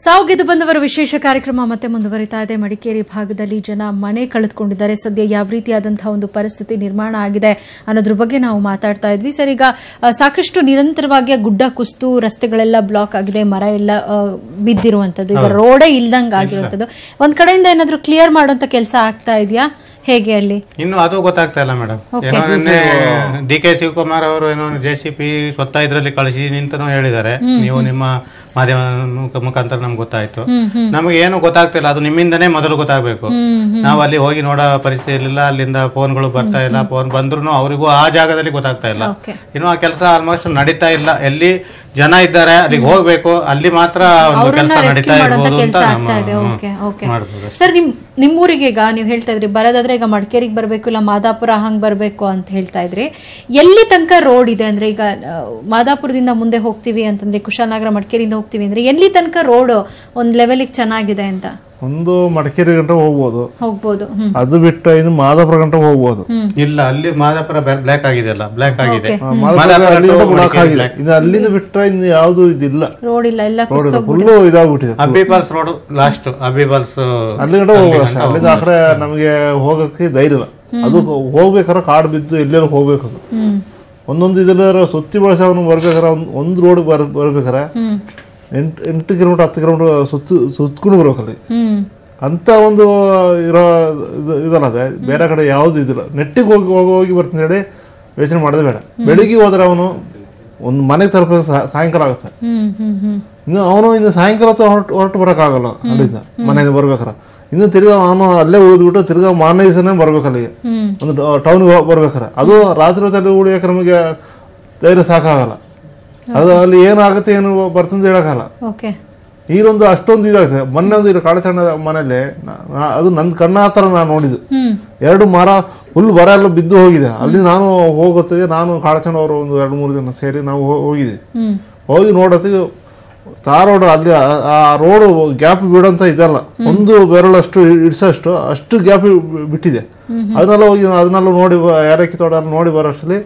ಸಾವು ಗೆದ್ದು ಬಂದವರ ವಿಶೇಷ ಕಾರ್ಯಕ್ರಮ ಮತ್ತೆ ಮುಂದುವರಿತಾ ಇದೆ. ಮಡಿಕೇರಿ ಭಾಗದಲ್ಲಿ ಜನ ಮನೆ ಕಳೆದುಕೊಂಡಿದ್ದಾರೆ. ಸದ್ಯ ಯಾವ ರೀತಿಯಾದಂತಹ ಒಂದು ಪರಿಸ್ಥಿತಿ ನಿರ್ಮಾಣ ಆಗಿದೆ ಅನ್ನೋದ್ರ ಬಗ್ಗೆ ನಾವು ಮಾತಾಡ್ತಾ ಇದ್ವಿ. ಸರ್, ಈಗ ಸಾಕಷ್ಟು ನಿರಂತರವಾಗಿ ಗುಡ್ಡ ಕುಸಿದು ರಸ್ತೆಗಳೆಲ್ಲ ಬ್ಲಾಕ್ ಆಗಿದೆ, ಮರ ಎಲ್ಲ ಬಿದ್ದಿರುವಂತದ್ದು, ಈಗ ರೋಡೇ ಇಲ್ದಂಗೆ ಆಗಿರುವಂತದ್ದು. ಒಂದ್ ಕಡೆಯಿಂದ ಏನಾದ್ರು ಕ್ಲಿಯರ್ ಮಾಡುವಂತ ಕೆಲಸ ಆಗ್ತಾ ಇದೆಯಾ, ಹೇಗೆ ಅಲ್ಲಿ? ಇನ್ನು ಅದು ಗೊತ್ತಾಗ್ತಾ ಇಲ್ಲ ಮೇಡಮ್. ಏನೋ ನಿನ್ನೆ ಡಿ.ಕೆ. ಶಿವಕುಮಾರ್ ಅವರು ಏನೋ JCB ಸ್ವತಃ ಇದರಲ್ಲಿ ಕಳಿಸಿ ನಿಂತನೂ ಹೇಳಿದ್ದಾರೆ. ನೀವು ನಿಮ್ಮ ಮಾಧ್ಯಮ ಮುಖಾಂತರ ನಮ್ಗೆ ಗೊತ್ತಾಯ್ತು. ನಮಗೆ ಏನು ಗೊತ್ತಾಗ್ತಿಲ್ಲ, ಅದು ನಿಮ್ಮಿಂದನೇ ಮೊದಲು ಗೊತ್ತಾಗಬೇಕು. ನಾವು ಅಲ್ಲಿ ಹೋಗಿ ನೋಡೋ ಪರಿಸ್ಥಿತಿ ಇರಲಿಲ್ಲ, ಅಲ್ಲಿಂದ ಫೋನ್ಗಳು ಬರ್ತಾ ಇಲ್ಲ. ಫೋನ್ ಬಂದ್ರು ಅವರಿಗೂ ಆ ಜಾಗದಲ್ಲಿ ಗೊತ್ತಾಗ್ತಾ ಇಲ್ಲ. ಇನ್ನು ಆ ಕೆಲಸ ಆಲ್ಮೋಸ್ಟ್ ನಡೀತಾ ಇಲ್ಲ. ಎಲ್ಲಿ ಜನ ಇದ್ದಾರೆ ಅಲ್ಲಿಗೆ ಹೋಗ್ಬೇಕು, ಅಲ್ಲಿ ಮಾತ್ರ ಒಂದು ಕೆಲಸ ನಡೀತಾ ಇರ್ಬೋದು ಅಂತ ಮಾಡ್ಬೋದು. ಸರ್, ನಿಮ್ಮೂರಿಗೆ ಈಗ ನೀವು ಹೇಳ್ತಾ ಇದ್ರಿ ಬರೋದಾದ್ರೆ ಈಗ ಮಡಿಕೇರಿಗೆ ಬರ್ಬೇಕು ಇಲ್ಲ ಮಾದಾಪುರ ಹಂಗ್ ಬರ್ಬೇಕು ಅಂತ ಹೇಳ್ತಾ ಇದ್ರಿ. ಎಲ್ಲಿ ತನಕ ರೋಡ್ ಇದೆ ಅಂದ್ರೆ, ಈಗ ಮಾದಾಪುರದಿಂದ ಮುಂದೆ ಹೋಗ್ತೀವಿ ಅಂತಂದ್ರೆ, ಕುಶಾಲನಗರ ಮಡಿಕೇರಿಯಿಂದ ಹೋಗ್ತೀವಿ ಅಂದ್ರೆ ಎಲ್ಲಿ ತನಕ ರೋಡ್ ಒಂದ್ ಲೆವೆಲ್ಗೆ ಚೆನ್ನಾಗಿದೆ ಅಂತ? ಒಂದು ಮಡಿಕೇರಿ ಗಂಟೆ ಹೋಗ್ಬೋದು, ಅದು ಬಿಟ್ಟು ಇನ್ನು ಮಾದಾಪುರ ಗಂಟೆ ಹೋಗ್ಬೋದು. ಇಲ್ಲ, ಅಲ್ಲಿ ಮಾದಾಪುರ ಬ್ಲಾಕ್ ಆಗಿದೆಯಲ್ಲ, ಬ್ಲಾಕ್ ಆಗಿದೆ. ಅಲ್ಲಿಂದ ಬಿಟ್ರೆ ಇನ್ನು ಯಾವ್ದು ಇದಿಲ್ಲ, ರೋಡ್ ಇಲ್ಲ, ಎಲ್ಲ ಫುಲ್ಲು ಇದಾಗ್ಬಿಟ್ಟಿದೆ. ಅಬ್ಬಿಪಾಲ್ಸ್ ರೋಡ್ ಲಾಸ್ಟ್, ಅಬ್ಬಿಪಾಲ್ಸ್ ಅಲ್ಲಿ ಗಂಟೆ ಹೋಗ್ಬೋದು. ಅಲ್ಲಿಂದ ಆ ಕಡೆ ನಮ್ಗೆ ಹೋಗಕ್ಕೆ ಧೈರ್ಯ ಇಲ್ಲ. ಅದು ಹೋಗ್ಬೇಕಾದ್ರೆ ಕಾಡು ಬಿದ್ದು ಎಲ್ಲೆಲ್ಲ ಹೋಗ್ಬೇಕು. ಒಂದೊಂದು ಇದೆಲ್ಲ ಸುತ್ತಿ ಬಳಸಿ ಅವನು ಬರ್ಬೇಕಾರೆ ಒಂದು ರೋಡ್ ಬರ್ಬೇಕಾರೆ 8 ಕಿಲೋಮೀಟರ್ 10 ಕಿಲೋಮೀಟರ್ ಸುತ್ಕೊಂಡು ಬರ್ಬೇಕಲ್ಲಿ. ಅಂತ ಒಂದು ಇರೋ ಇದಲ್ಲ, ಅದೇ ಬೇರೆ ಕಡೆ ಯಾವ್ದು ಇದಿಲ್ಲ. ನೆಟ್ಟಿಗೆ ಹೋಗಿ ಬರ್ತೀನಿ ಹೇಳಿ ಯೋಚನೆ ಮಾಡೋದು ಬೇಡ. ಬೆಳಿಗ್ಗೆ ಹೋದ್ರೆ ಅವನು ಒಂದು ಮನೆಗೆ ತಲುಪ ಸಾಯಂಕಾಲ ಆಗುತ್ತೆ. ಇನ್ನು ಸಾಯಂಕಾಲ ಹೊರಟು ಬರೋಕ್ಕಾಗಲ್ಲ ಅಲ್ಲಿಂದ ಮನೆಯಿಂದ ಬರ್ಬೇಕಾರ. ಇನ್ನು ತಿರ್ಗಾ ಅವನು ಅಲ್ಲೇ ಉಳಿದ್ಬಿಟ್ಟು ತಿರ್ಗಾ ಮಾರನೇ ದಿವಸನೇ ಬರ್ಬೇಕಲ್ಲಿಗೆ, ಒಂದು ಟೌನ್ಗೆ ಬರ್ಬೇಕಾರೆ. ಅದು ರಾತ್ರಿ ಹೊತ್ತಲ್ಲಿ ಉಳಿಯೋಕೆ ನಮಗೆ ಧೈರ್ಯ ಸಾಕಾಗಲ್ಲ. ಅದು ಅಲ್ಲಿ ಏನಾಗುತ್ತೆ ಏನು ಬರ್ತಂತ ಹೇಳಕ್ಕಾಗಲ್ಲ. ಈಗೊಂದು ಅಷ್ಟೊಂದು ಇದಾಗುತ್ತೆ. ಮೊನ್ನೆ ಒಂದು ಇದು ಕಾಳಚಂಡ ಮನೇಲಿ ಅದು ನನ್ನ ಕಣ್ಣ ಹತ್ರ ನಾನು ನೋಡಿದ್ದು. 2 ಮರ ಫುಲ್ ಬರ ಎಲ್ಲ ಬಿದ್ದು ಹೋಗಿದೆ. ಅಲ್ಲಿ ನಾನು ಹೋಗೋತ್ತಿಗೆ ನಾನು ಕಾಳಚಂಡ ಅವರು ಒಂದು 2-3 ಜನ ಸೇರಿ ನಾವು ಹೋಗಿದ್ವಿ. ಹೋಗಿ ನೋಡೋತ್ತಿಗೆ ರೋಡ್ ಅಲ್ಲಿ ಆ ರೋಡ್ ಗ್ಯಾಪ್ ಬಿಡಂತ ಇದಲ್ಲ, ಒಂದು ಬೆರಳಷ್ಟು ಇಡ್ಸಷ್ಟು ಅಷ್ಟು ಗ್ಯಾಪ್ ಬಿಟ್ಟಿದೆ. ಅದನ್ನೆಲ್ಲ ನೋಡಿ ಯಾರಕ್ಕೆ ತೋಟ ನೋಡಿ ಬರೋಷ್ಟರಲ್ಲಿ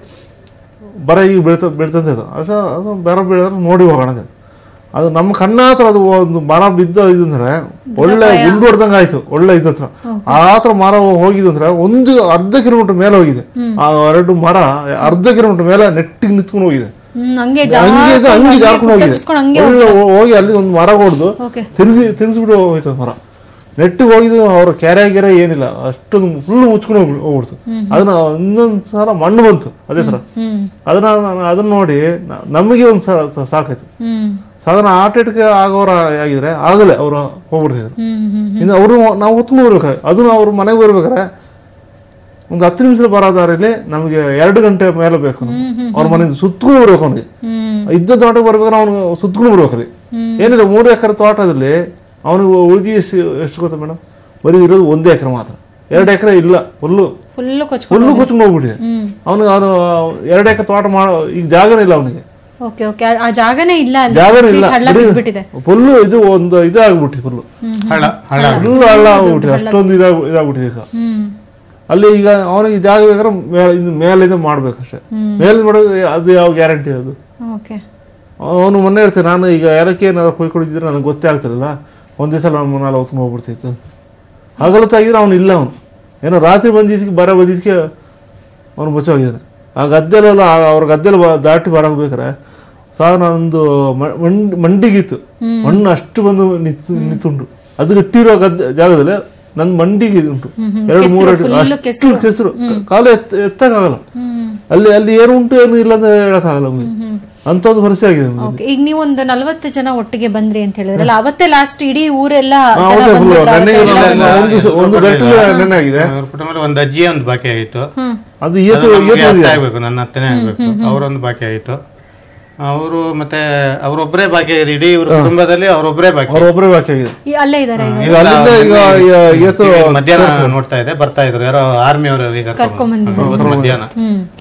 ಬರ ಈಗ ಬೀಳ್ತಂತ ಇದು ಅಷ್ಟು ಅದು ಬರ ಬೀಳಿದ್ರೆ ನೋಡಿ ಹೋಗೋಣ. ಅದು ನಮ್ಮ ಕಣ್ಣ ಹತ್ರ ಅದು ಒಂದು ಮರ ಬಿದ್ದ ಇದಂದ್ರೆ ಒಳ್ಳೆ ಗುಂಡು ಹೊಡ್ದಂಗೆ ಆಯ್ತು. ಒಳ್ಳೆ ಇದತ್ರ ಆ ಹತ್ರ ಮರ ಹೋಗಿದಂದ್ರೆ ಒಂದು ಅರ್ಧ ಕಿಲೋಮೀಟರ್ ಮೇಲೆ ಹೋಗಿದೆ. ಆ 2 ಮರ ಅರ್ಧ ಕಿಲೋಮೀಟರ್ ಮೇಲೆ ನೆಟ್ಟಿಗೆ ನಿಂತ್ಕೊಂಡು ಹೋಗಿದೆ. ಹಂಗೆ ಜಾರ್ಕೊಂಡು ಹೋಗಿದೆ. ಹೋಗಿ ಅಲ್ಲಿ ಒಂದು ಮರ ಹೊಡೆದು ತಿರ್ಗಿಸ್ಬಿಟ್ಟು ಹೋಯ್ತು ಮರ. ನೆಟ್ಟಿಗೆ ಹೋಗಿದ್ದು ಅವ್ರ ಕೆರೆ ಏನಿಲ್ಲ, ಅಷ್ಟೊಂದು ಫುಲ್ ಮುಚ್ಕೊಂಡು ಹೋಗ್ಬಿಡ್ತು. ಅದನ್ನ ಇನ್ನೊಂದ್ ಸಲ ಮಣ್ಣು ಬಂತು ಅದೇ ಸರ. ಅದನ್ನ ನೋಡಿ ನಮಗೆ ಒಂದ್ ಸಾಕಾಯ್ತು. ಸಾಧಾರಣ ಆಟಕ್ಕೆ ಆಗೋರ ಆಗಿದ್ರೆ ಆಗಲೇ ಅವ್ರು ಹೋಗ್ಬಿಡ್ತಿದ್ರು. ಇನ್ನು ಅವರು ನಾವು ಹೊತ್ಕೊಂಡು ಬರ್ಬೇಕಾರೆ, ಅದನ್ನ ಅವ್ರ ಮನೆಗೆ ಬರ್ಬೇಕಾರೆ ಒಂದು 10 ನಿಮಿಷ ಬರೋದಾರಲ್ಲಿ ನಮಗೆ 2 ಗಂಟೆ ಮೇಲೆ ಬೇಕು. ಅವ್ರ ಮನೆಯಿಂದ ಸುತ್ಕೊಂಡು ಬರ್ಬೇಕು. ಅವನಿಗೆ ಇದ್ದ ತೋಟಕ್ಕೆ ಬರ್ಬೇಕಾದ್ರೆ ಅವ್ನು ಸುತ್ಕೊಂಡು ಬರ್ಬೇಕಲ್ಲಿ. ಏನಿಲ್ಲ, 3 ಎಕರೆ ತೋಟದಲ್ಲಿ ಅವನಿಗೆ ಉಳಿದಿ ಎಷ್ಟು ಗೊತ್ತಾ ಮೇಡಮ್? ಬರೀ ಇರೋದು 1 ಎಕರೆ ಮಾತ್ರ. 2 ಎಕರೆ ಇಲ್ಲ, ಫುಲ್ಲು ಕೊಚ್ಕೊಂಡು ಹೋಗ್ಬಿಟ್ಟಿದೆ. ಅವನು 2 ಎಕರೆ ತೋಟ ಮಾಡೋ ಈಗ ಜಾಗನೇ ಇಲ್ಲ ಅವನಿಗೆ. ಜಾಗನೇ ಇಲ್ಲ, ಫುಲ್ಲು ಇದು ಒಂದು ಇದಾಗ್ಬಿಟ್ಟಿ, ಫುಲ್ಲು ಹಳ್ಳ ಆಗ್ಬಿಟ್ಟಿ. ಅಷ್ಟೊಂದು ಇದಾಗ್ಬಿಟ್ಟಿದೆ ಈಗ ಅಲ್ಲಿ. ಈಗ ಅವನಿಗೆ ಜಾಗ ಬೇಕಾದ್ರೆ ಮೇಲಿಂದ ಮಾಡ್ಬೇಕಷ್ಟೇ. ಮೇಲಿಂದ ಮಾಡೋದು ಅದು ಯಾವ ಗ್ಯಾರಂಟಿ? ಅದು ಅವನು ಮೊನ್ನೆ ಇರ್ತಾನೆ. ನಾನು ಈಗ ಯಾರಕ್ಕೆ ಏನಾದ್ರು ಕೊಯ್ಕೊಂಡಿದ್ರೆ ನನಗೆ ಗೊತ್ತೇ ಆಗ್ತಿರಲಿಲ್ಲ. ಒಂದ್ ದಿವಸ ನಾನು ಹೊತ್ಕೊಂಡು ಹೋಗ್ಬಿಡ್ತಿತ್ತು. ಹಗಲತ್ತಾಗಿದ್ರೆ ಅವನು ಇಲ್ಲ. ಅವನು ಏನೋ ರಾತ್ರಿ ಬಂದಿದ್ದಕ್ಕೆ ಬಂದಿದ್ದಕ್ಕೆ ಅವನು ಬಚ್ಚೋಗಿದ್ದಾನೆ. ಆ ಗದ್ದೆಲೆಲ್ಲ ಅವ್ರ ಗದ್ದೆಲ್ಲ ದಾಟಿ ಬರಬೇಕಾರೆ ಸಾಧಾರಣ ಒಂದು ಮಂಡಿಗಿತ್ತು. ಮಣ್ಣು ಅಷ್ಟು ಬಂದು ನಿಂತುಂಟು. ಅದು ಇಟ್ಟಿರೋ ಜಾಗದಲ್ಲಿ ನನ್ನ ಮಂಡಿಗೆ ಉಂಟು 2-3 ಅಡಿ ಅಷ್ಟು ಕೆಸರು. ಕಾಲು ಎತ್ತಕ್ಕಾಗಲ್ಲ. ಅಲ್ಲಿ ಏನು ಉಂಟು ಏನು ಇಲ್ಲ ಅಂತ ಹೇಳಕ್ಕಾಗಲ್ಲ. ಅಂತ ಒಂದು ಪರಿಸ್ಥಿತಿ ಆಗಿದೆ. ಈಗ ನೀವು ಒಂದು 40 ಜನ ಒಟ್ಟಿಗೆ ಬಂದ್ರಿ ಅಂತ ಹೇಳಿದ್ರಲ್ಲ, ಅವತ್ತೇ ಲಾಸ್ಟ್ ಇಡೀ ಊರೆಲ್ಲ ಒಂದು ಅಜ್ಜಿ ಒಂದು ಬಾಕಿ ಆಗಿತ್ತು. ಅದು ಆಗ್ಬೇಕು, ನನ್ನ ಅತ್ತನೇ ಆಗ್ಬೇಕು. ಅವರೊಂದು ಬಾಕಿ ಆಗಿತ್ತು. ಅವರು ಮತ್ತೆ ಅವರೊಬ್ಬರೇ ಬಾಕಿ ಆಗಿದೆ. ಇಡೀ ಇವ್ರ ಕುಟುಂಬದಲ್ಲಿ ಅವರೊಬ್ಬರೇ ಬಾಕಿ ಆಗಿದೆ. ಮಧ್ಯಾಹ್ನ ನೋಡ್ತಾ ಇದೆ, ಬರ್ತಾ ಇದ್ರು ಯಾರೋ ಆರ್ಮಿ ಅವರು ಮಧ್ಯಾಹ್ನ.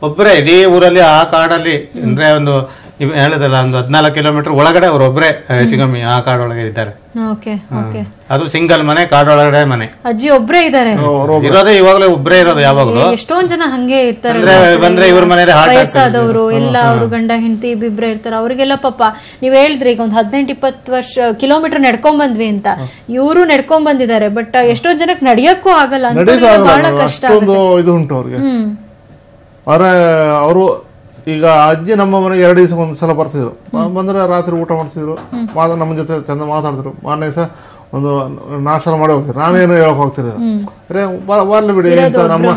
ಒಬ್ಬರೇ ಇಡೀ ಊರಲ್ಲಿ ಆ ಕಾಡಲ್ಲಿ ಅಂದ್ರೆ ಒಂದು ನೀವು ಹೇಳಿದಲ್ಲ ಒಂದು 14 ಕಿಲೋಮೀಟರ್ ಒಳಗಡೆ ಅವ್ರೊಬ್ರೆ ಹೆಚ್ಚು ಕಮ್ಮಿ ಆ ಕಾಡೊಳಗೆ ಇದ್ದಾರೆ. ಅದು ಸಿಂಗಲ್ ಮನೆ, ಕಾಡೊಳಗಡೆ ಮನೆ. ಅಜ್ಜಿ ಒಬ್ರೇ ಇದ್ದಾರೆ ಇರೋದೇ, ಇವಾಗಲೇ ಒಬ್ರೇ ಇರೋದು. ಯಾವಾಗಲೂ ಎಷ್ಟೊಂದ್ ಜನ ಹಂಗೆ ಇರ್ತಾರೆ, ಬಂದ್ರೆ ಇವ್ರ ಮನೇಲಿ ವಯಸ್ಸಾದವರು ಎಲ್ಲ, ಅವ್ರು ಗಂಡ ಹೆಂಡತಿ ಇಬ್ಬಿಬ್ರೆ ಇರ್ತಾರೆ. ಅವ್ರಿಗೆಲ್ಲ ಪಾಪ ನೀವ್ ಹೇಳಿದ್ರಿ ಈಗ ಒಂದು 18-20 ಕಿಲೋಮೀಟರ್ ನಡ್ಕೊಂಡ್ ಬಂದ್ವಿ ಅಂತ, ಇವರು ನಡ್ಕೊಂಡ್ ಬಂದಿದ್ದಾರೆ. ಬಟ್ ಎಷ್ಟೋ ಜನಕ್ಕೆ ನಡಿಯಕ್ಕೂ ಆಗಲ್ಲ ಅಂತ, ಬಹಳ ಕಷ್ಟ. ಇದು ಉಂಟು ಅವ್ರಿಗೆ. ಅವರು ಈಗ ಅಜ್ಜಿ ನಮ್ಮ ಮನೆಗೆ 2 ದಿವಸ ಒಂದ್ಸಲ ಬರ್ತಿದ್ರು, ಬಂದ್ರೆ ರಾತ್ರಿ ಊಟ ಮಾಡ್ತಿದ್ರು, ನಮ್ಮ ಜೊತೆ ಚಂದ ಮಾತಾಡ್ತಿದ್ರು. ಮಾರನೇ ದಿವಸ ಒಂದು ನಾಷ್ಟ ಮಾಡಿ ಹೋಗ್ತಿದ್ರು. ನಾನೇನು ಹೇಳಕ್ ಹೋಗ್ತಿರ್ಲಿಲ್ಲ, ಬರ್ಲಿ ಬಿಡಿ ಅಂತ ನಮ್ಮ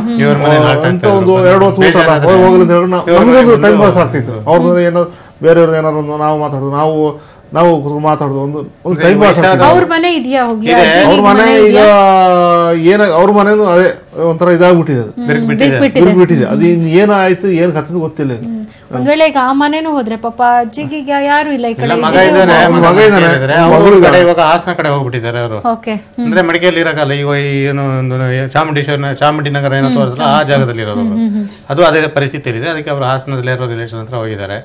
ಅಂತ ಒಂದು 2 ಹೊತ್ತು ಊಟ ಹೋಗ್ಲಿ ಅಂತ ಹೇಳಿ ನಮಗೊಂದು ಟೈಮ್ ಪಾಸ್ ಆಗ್ತಿತ್ತು. ಅವ್ರ ಮೇಲೆ ಏನಾದ್ರು ಬೇರೆಯವ್ರದ್ದು ಏನಾದ್ರು ಒಂದು ನಾವು ಮಾತಾಡೋದು, ನಾವು ಮಾತಾಡೋದು, ಒಂದು ಟೈಮ್ ಪಾಸ್. ಅವ್ರ ಮನೆ ಇದೆಯಾ? ಅವ್ರ ಮನೆ ಈಗ ಅವ್ರ ಮನೇನು ಅದೇ ಒಂಥರ ಇದಾಗ್ಬಿಟ್ಟಿದೆ, ಬಿಟ್ಟಿದೆ. ಅದು ಏನಾಯ್ತು ಏನ್ ಕತ್ತದ ಗೊತ್ತಿಲ್ಲ. ಒಂದ್ ವೇಳೆ ಈಗ ಆ ಮನೇನು ಹೋದ್ರೆ ಪಾಪ ಅಜ್ಜಿಗೆ ಯಾರು ಇಲ್ಲ, ಈ ಕಡೆ ಮಗ ಇವಾಗ ಹಾಸನ ಕಡೆ ಹೋಗ್ಬಿಟ್ಟಿದ್ದಾರೆ ಅವರು. ಅಂದ್ರೆ ಮಡಿಕೇಲಿ ಇರಕಲ್ಲ, ಈಗ ಏನು ಚಾಮುಂಡಿನಗರ ಏನೋ ತೋರಿಸಲ್ಲ ಆ ಜಾಗದಲ್ಲಿ ಇರೋದು. ಅದು ಅದೇ ಪರಿಸ್ಥಿತಿ ಇದೆ. ಅದಕ್ಕೆ ಅವರು ಹಾಸನದಲ್ಲಿ ಇರೋ ರಿಲೇಷನ್ ಹತ್ರ ಹೋಗಿದ್ದಾರೆ.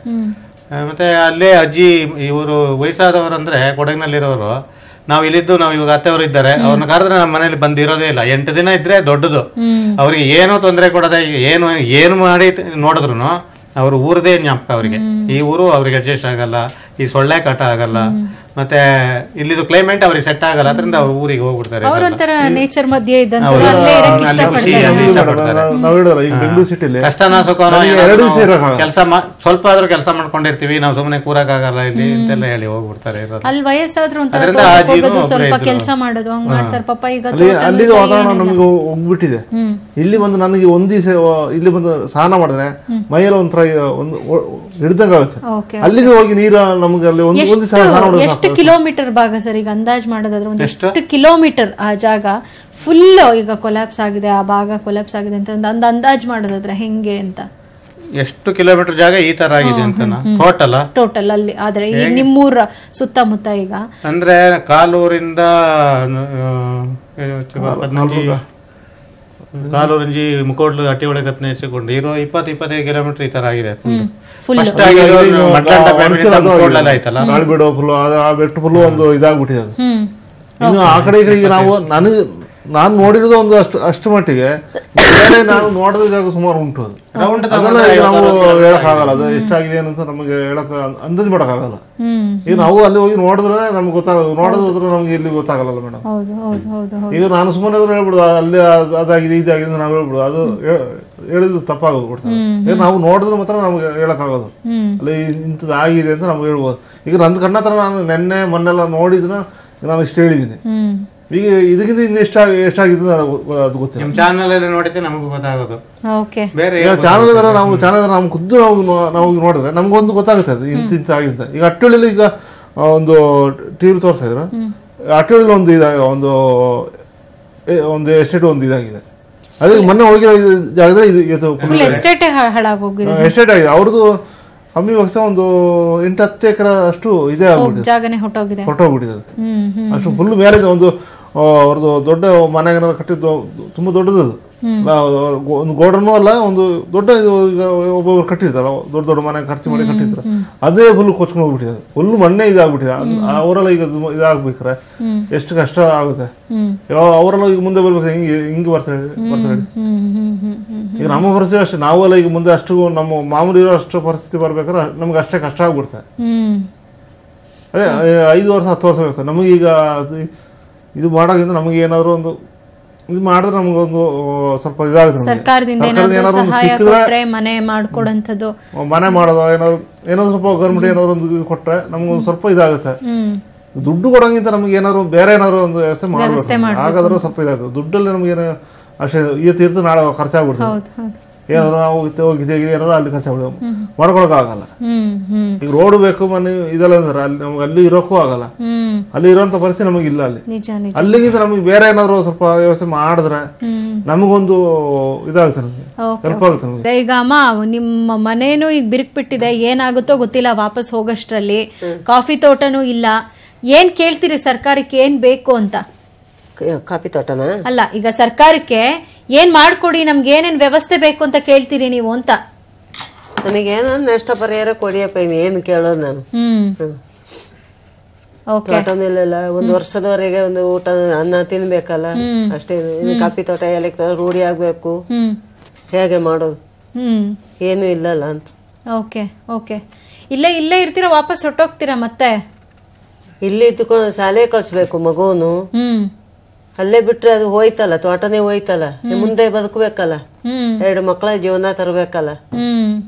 ಮತ್ತೆ ಅಲ್ಲೇ ಅಜ್ಜಿ ಇವರು ವಯಸ್ಸಾದವರು ಅಂದ್ರೆ ಕೊಡಗಿನಲ್ಲಿರೋರು, ನಾವು ಇಲ್ಲಿದ್ದು ನಾವು ಇವಾಗ ಅತ್ತೆಯವರು ಇದ್ದಾರೆ, ಅವ್ರನ್ನ ಕರೆದ್ರೆ ನಮ್ಮ ಮನೇಲಿ ಬಂದಿರೋದೇ ಇಲ್ಲ. 8 ದಿನ ಇದ್ರೆ ದೊಡ್ಡದು. ಅವ್ರಿಗೆ ಏನೋ ತೊಂದರೆ ಕೊಡದೆ ಏನು ಮಾಡಿ ನೋಡಿದ್ರು ಅವ್ರ ಊರದೇ ಜ್ಞಾಪಕ ಅವರಿಗೆ. ಈ ಊರು ಅವ್ರಿಗೆ ಅಡ್ಜಸ್ಟ್ ಆಗಲ್ಲ, ಈ ಸೊಳ್ಳೆ ಕಾಟ ಆಗಲ್ಲ, ಮತ್ತೆ ಇಲ್ಲಿದು ಕ್ಲೈಮೇಟ್ ಅವ್ರಿಗೆ ಸೆಟ್ ಆಗಲ್ಲ. ಅದರಿಂದ ಅವ್ರ ಊರಿಗೆ ಹೋಗ್ಬಿಡ್ತಾರೆ. ನೇಚರ್ ಮಧ್ಯೆ ಕಷ್ಟನ ಸುಖ ಕೆಲಸ ಸ್ವಲ್ಪ ಆದ್ರೂ ಕೆಲಸ ಮಾಡ್ಕೊಂಡಿರ್ತೀವಿ, ನಾವು ಸುಮ್ಮನೆ ಕೂರಕ್ಕಾಗಲ್ಲ ಇಲ್ಲಿ ಅಂತೆಲ್ಲ ಹೇಳಿ ಹೋಗ್ಬಿಡ್ತಾರೆ. ಅಲ್ಲಿ ವಯಸ್ಸಾದ್ರೂ ಸ್ವಲ್ಪ ಕೆಲಸ ಮಾಡೋದು ಹಂಗ್ ಮಾಡ್ತಾರೆ ಪಾಪ. ಈಗ ಅಲ್ಲಿದು ವಾತಾವರಣ ನಮ್ಗೆ ಹೋಗ್ಬಿಟ್ಟಿದೆ. ಇಲ್ಲಿ ಬಂದು ನನಗೆ ಒಂದ್ ದಿವಸ ಇಲ್ಲಿ ಬಂದು ಸ್ನಾನ ಮಾಡಿದ್ರೆ ಮೈಯಲ್ಲಿ ಒಂಥರ ಒಂದು ಹಿಡ್ದಂಗ ಆಗುತ್ತೆ. ಅಲ್ಲಿಗೆ ಹೋಗಿ ನೀರು ನಮ್ಗೆ ಅಲ್ಲಿ ಒಂದು ದಿವಸ ಎಷ್ಟು ಕಿಲೋಮೀಟರ್ ಭಾಗ ಸರ್ ಈಗ ಅಂದಾಜ್ ಮಾಡೋದಾದ್ರೆ ಒಂದು ಎಷ್ಟು ಕಿಲೋಮೀಟರ್ ಆ ಜಾಗ ಫುಲ್ ಈಗ ಕೊಲ್ಯಾಪ್ಸ್ ಆಗಿದೆ, ಆ ಭಾಗ ಕೊಲ್ಯಾಪ್ಸ್ ಆಗಿದೆ ಅಂತ ಒಂದು ಅಂದಾಜ್ ಮಾಡೋದಾದ್ರೆ ಹೆಂಗೆ ಅಂತ? ಎಷ್ಟು ಕಿಲೋಮೀಟರ್ ಜಾಗ ಈ ತರ ಆಗಿದೆ ಅಂತ ಟೋಟಲ್ ಅಲ್ಲಿ? ಆದ್ರೆ ಈಗ ನಿಮ್ಮೂರ ಸುತ್ತಮುತ್ತ ಈಗ ಅಂದ್ರೆ ಕಾಲೂರಿಂದ ಕಾಲೂರಿಂಜಿ ಮುಕೋಡ್ಲು ಅಟ್ಟಿ ಒಳಗೆ ಹತ್ನೆಸಿಕೊಂಡು ಇರೋ 20-25 ಕಿಲೋಮೀಟರ್ ಈ ತರ ಆಗಿದೆ. ನಾಳ್ಬಿಡೋ ಫುಲ್ ಆ ಬೆಟ್ಟ ಫುಲ್ ಒಂದು ಇದಾಗ್ಬಿಟ್ಟಿದೆ. ಇನ್ನು ಆ ಕಡೆ ಈ ಕಡೆಗೆ ನಾನು ನೋಡಿರೋದು ಒಂದು ಅಷ್ಟು ಮಟ್ಟಿಗೆ, ನಾನು ನೋಡಿದ ಜಾಗ ಸುಮಾರು ಉಂಟು. ಅದು ನಾವು ಹೇಳಕ್ ಆಗಲ್ಲ, ಅದು ಎಷ್ಟಾಗಿದೆ ಅಂತ ನಮಗೆ ಹೇಳಕ್ ಅಂದಾಜ್ ಮಾಡಕ್ ಆಗಲ್ಲ. ಈಗ ನಾವು ಅಲ್ಲಿ ಹೋಗಿ ನೋಡಿದ್ರೆ ನಮ್ಗೆ ಗೊತ್ತಾಗೋದು, ನೋಡೋದ್ರೆ ನಮ್ಗೆ ಇಲ್ಲಿ ಗೊತ್ತಾಗಲ್ಲ ಮೇಡಮ್. ಈಗ ನಾನು ಸುಮ್ಮನೆ ಹೇಳ್ಬಿಡುದು ಅಲ್ಲಿ ಅದಾಗಿದೆ ಇದಾಗಿದೆ ನಾವು ಹೇಳ್ಬಿಡುದು, ಅದು ಹೇಳಿದ್ರು ತಪ್ಪಾಗೋಗ್ಬಿಡ್ತಾರೆ. ಈಗ ನಾವು ನೋಡಿದ್ರೆ ಮಾತ್ರ ನಮ್ಗೆ ಹೇಳಕ್ ಆಗೋದು, ಅಲ್ಲಿ ಇಂಥದ್ದು ಆಗಿದೆ ಅಂತ ನಮ್ಗೆ ಹೇಳ್ಬೋದು. ಈಗ ನಂದು ಕಣ್ಣ ಹತ್ರ ನಾನು ಮೊನ್ನೆಲ್ಲ ನೋಡಿದ್ರೆ ನಾನು ಇಷ್ಟು ಹೇಳಿದ್ದೀನಿ. ಈಗ ಇದಕ್ಕಿಂತ ಇನ್ನು ಎಷ್ಟಾಗಿದ್ದು ಅದು ಗೊತ್ತಿಲ್ಲ. ಚಾನಲ್ ಅಲ್ಲಿ ನೋಡಿದ್ರೆ ನಮಗೂ ಗೊತ್ತಾಗೋದು. ಚಾನಲ್ ನಾವು ಖುದ್ದು ನಾವು ನೋಡಿದ್ರೆ ನಮ್ಗೊಂದು ಗೊತ್ತಾಗುತ್ತೆ ಅದು ಇಂತ ಆಗಿದೆ. ಈಗ ಅಟ್ಟಳ್ಳಿಲಿ ಈಗ ಒಂದು ಟಿವಿ ತೋರಿಸ್ತಾ ಇದ್ರು, ಅಟ್ಟಳ್ಳಿಲಿ ಒಂದು ಎಸ್ಟೇಟ್ ಒಂದು ಇದಾಗಿದೆ. ಅದಕ್ಕೆ ಮೊನ್ನೆ ಹೋಗಿರೋ ಜಾಗದಲ್ಲಿ ಎಸ್ಟೇಟ್ ಆಗಿದೆ. ಅವ್ರದ್ದು ಕಮ್ಮಿ ಪಕ್ಷ ಒಂದು 8-10 ಎಕರೆ ಅಷ್ಟು ಇದೇ ಹೊರಟೋಗ್ಬಿಟ್ಟಿದೆ. ಅಷ್ಟು ಫುಲ್ ಮ್ಯಾರೇಜ್ ಒಂದು ಅವ್ರದ್ದು ದೊಡ್ಡ ಮನೆಗೆ ಕಟ್ಟಿದ್ದು ತುಂಬಾ ದೊಡ್ಡದು. ಒಂದು ಗೋಡನು ಅಲ್ಲ, ಒಂದು ದೊಡ್ಡ ಒಬ್ಬೊಬ್ರು ಕಟ್ಟಿರ್ತಾರ, ದೊಡ್ಡ ಮನೆ ಖರ್ಚು ಮಾಡಿ ಕಟ್ಟಿರ್ತಾರೆ. ಅದೇ ಫುಲ್ ಕೊಚ್ಕೊಂಡು ಹೋಗ್ಬಿಟ್ಟಿದೆ, ಫುಲ್ ಮಣ್ಣೆ ಇದಾಗ್ಬಿಟ್ಟಿದೆ. ಅವರೆಲ್ಲ ಈಗ ಇದಾಗ್ಬೇಕ್ರೆ ಎಷ್ಟು ಕಷ್ಟ ಆಗುತ್ತೆ. ಅವರೆಲ್ಲ ಈಗ ಮುಂದೆ ಬರ್ಬೇಕು, ಹಿಂಗೆ ಬರ್ತಾರೆ. ಈಗ ನಮ್ಮ ಪರಿಸ್ಥಿತಿ ಅಷ್ಟೇ, ನಾವೆಲ್ಲ ಈಗ ಮುಂದೆ ಅಷ್ಟು ನಮ್ಮ ಮಾಮೂಲಿ ಇರೋ ಅಷ್ಟು ಪರಿಸ್ಥಿತಿ ಬರ್ಬೇಕಾದ್ರೆ ನಮ್ಗೆ ಅಷ್ಟೇ ಕಷ್ಟ ಆಗ್ಬಿಡ್ತಾರೆ. ಅದೇ 5 ವರ್ಷ 10 ವರ್ಷ ಬೇಕು ನಮಗೀಗ. ಇದು ಮಾಡೋದ್ರಿಂದ ನಮಗೆ ಏನಾದ್ರು ಒಂದು ಇದು ಮಾಡಿದ್ರೆ ನಮಗೊಂದು ಸ್ವಲ್ಪ ಇದಾಗುತ್ತೆ. ಸರ್ಕಾರದಿಂದ ಮನೆ ಮಾಡ್ಕೊಡಂತದ್ದು, ಮನೆ ಮಾಡೋದು ಏನಾದ್ರು ಸ್ವಲ್ಪ ಗೌರ್ಮೆಂಟ್ ಏನಾದ್ರು ಒಂದು ಕೊಟ್ರೆ ನಮ್ಗೊಂದು ಸ್ವಲ್ಪ ಇದಾಗುತ್ತೆ. ದುಡ್ಡು ಕೊಡೋಂಗಿಂತ ನಮ್ಗೆ ಏನಾದ್ರು ಬೇರೆ ಏನಾದ್ರು ಒಂದು ವ್ಯವಸ್ಥೆ ಮಾಡಬೇಕು, ಹಾಗಾದ್ರೂ ಸ್ವಲ್ಪ ಇದಾಗುತ್ತೆ. ದುಡ್ಡಲ್ಲಿ ನಮ್ಗೆ ಏನು ಅಷ್ಟೇ ಇವತ್ತು ನಾಳೆ ಖರ್ಚಾಗ್ಬಿಡ್ತದೆ. ಏನಾದ್ರು ನಾವು ಏನಾದ್ರು ಅಲ್ಲಿ ಖರ್ಚಾಗ್ಬಿಡ್ತೇವೆ, ಮಾಡ್ಕೊಳಕ್ಕಾಗಲ್ಲ. ಈಗ ರೋಡ್ ಬೇಕು ಮನೆ ಇದೆಲ್ಲ ಅಂದ್ರೆ ಅಲ್ಲಿ ನಮ್ಗೆ ಅಲ್ಲಿ ಇರೋಕ್ಕೂ ಆಗಲ್ಲ. ಅಲ್ಲಿ ಇರೋಂತ ಪರಿಸ್ಥಿತಿ ನಮಗಿಲ್ಲ. ಅಲ್ಲಿಗಿಂತ ನಮಗೆ ಬೇರೆ ಏನಾದ್ರು ಸ್ವಲ್ಪ ವ್ಯವಸ್ಥೆ ಮಾಡಿದ್ರೆ ನಮಗೊಂದು ಇದಾಗುತ್ತೆ, ನಮ್ಗೆ ಹೆಲ್ಪ್ ಆಗುತ್ತೆ ನಮ್ಗೆ. ಈಗ ಅಮ್ಮ ನಿಮ್ಮ ಮನೇನು ಈಗ ಬಿರುಕು ಬಿಟ್ಟಿದೆ, ಏನಾಗುತ್ತೋ ಗೊತ್ತಿಲ್ಲ ವಾಪಸ್ ಹೋಗೋಷ್ಟ್ರಲ್ಲಿ. ಕಾಫಿ ತೋಟನೂ ಇಲ್ಲ. ಏನ್ ಕೇಳ್ತೀರಿ ಸರ್ಕಾರಕ್ಕೆ, ಏನ್ ಬೇಕು ಅಂತ? ಕಾಫಿ ತೋಟನ ಅಲ್ಲ, ಈಗ ಸರ್ಕಾರಕ್ಕೆ ಏನ್ ಮಾಡ್ಕೊಡಿ, ನಮ್ಗೆ ಏನೇನ್ ವ್ಯವಸ್ಥೆ ಬೇಕು ಅಂತ ಕೇಳ್ತೀರಿ ನೀವು ಅಂತ? ನನಗೇನೋ ನಷ್ಟ ಪರಿಹಾರ ಕೊಡಿಯಪ್ಪ, ಏನು ಕೇಳೋದು ನಾನು. ತೋಟನಿಲ್ಲ, ಒಂದು ವರ್ಷದವರೆಗೆ ಒಂದು ಊಟ ಅನ್ನ ತಿನ್ಬೇಕಲ್ಲ, ಅಷ್ಟೇ. ಕಾಫಿ ತೋಟ ಏಲಕ್ಕಿ ತೋಟ ರೂಢಿ ಆಗ್ಬೇಕು, ಹೇಗೆ ಮಾಡೋದು, ಏನು ಇಲ್ಲಲ್ಲ ಅಂತ. Okay okay. ಇಲ್ಲೇ ಇರ್ತೀರಾ, ವಾಪಸ್ ಹೊಟ್ಟೋಗ್ತೀರಾ ಮತ್ತೆ? ಇಲ್ಲಿ ಇದ್ದುಕೊಂಡು ಶಾಲೆ ಕಳ್ಸ್ಬೇಕು ಮಗುನು. ಅಲ್ಲೇ ಬಿಟ್ರೆ ಅದು ಹೋಯ್ತಲ್ಲ, ತೋಟನೇ ಹೋಯ್ತಲ್ಲ, ಮುಂದೆ ಬದುಕಬೇಕಲ್ಲ, 2 ಮಕ್ಕಳ ಜೀವನ ತರಬೇಕಲ್ಲ.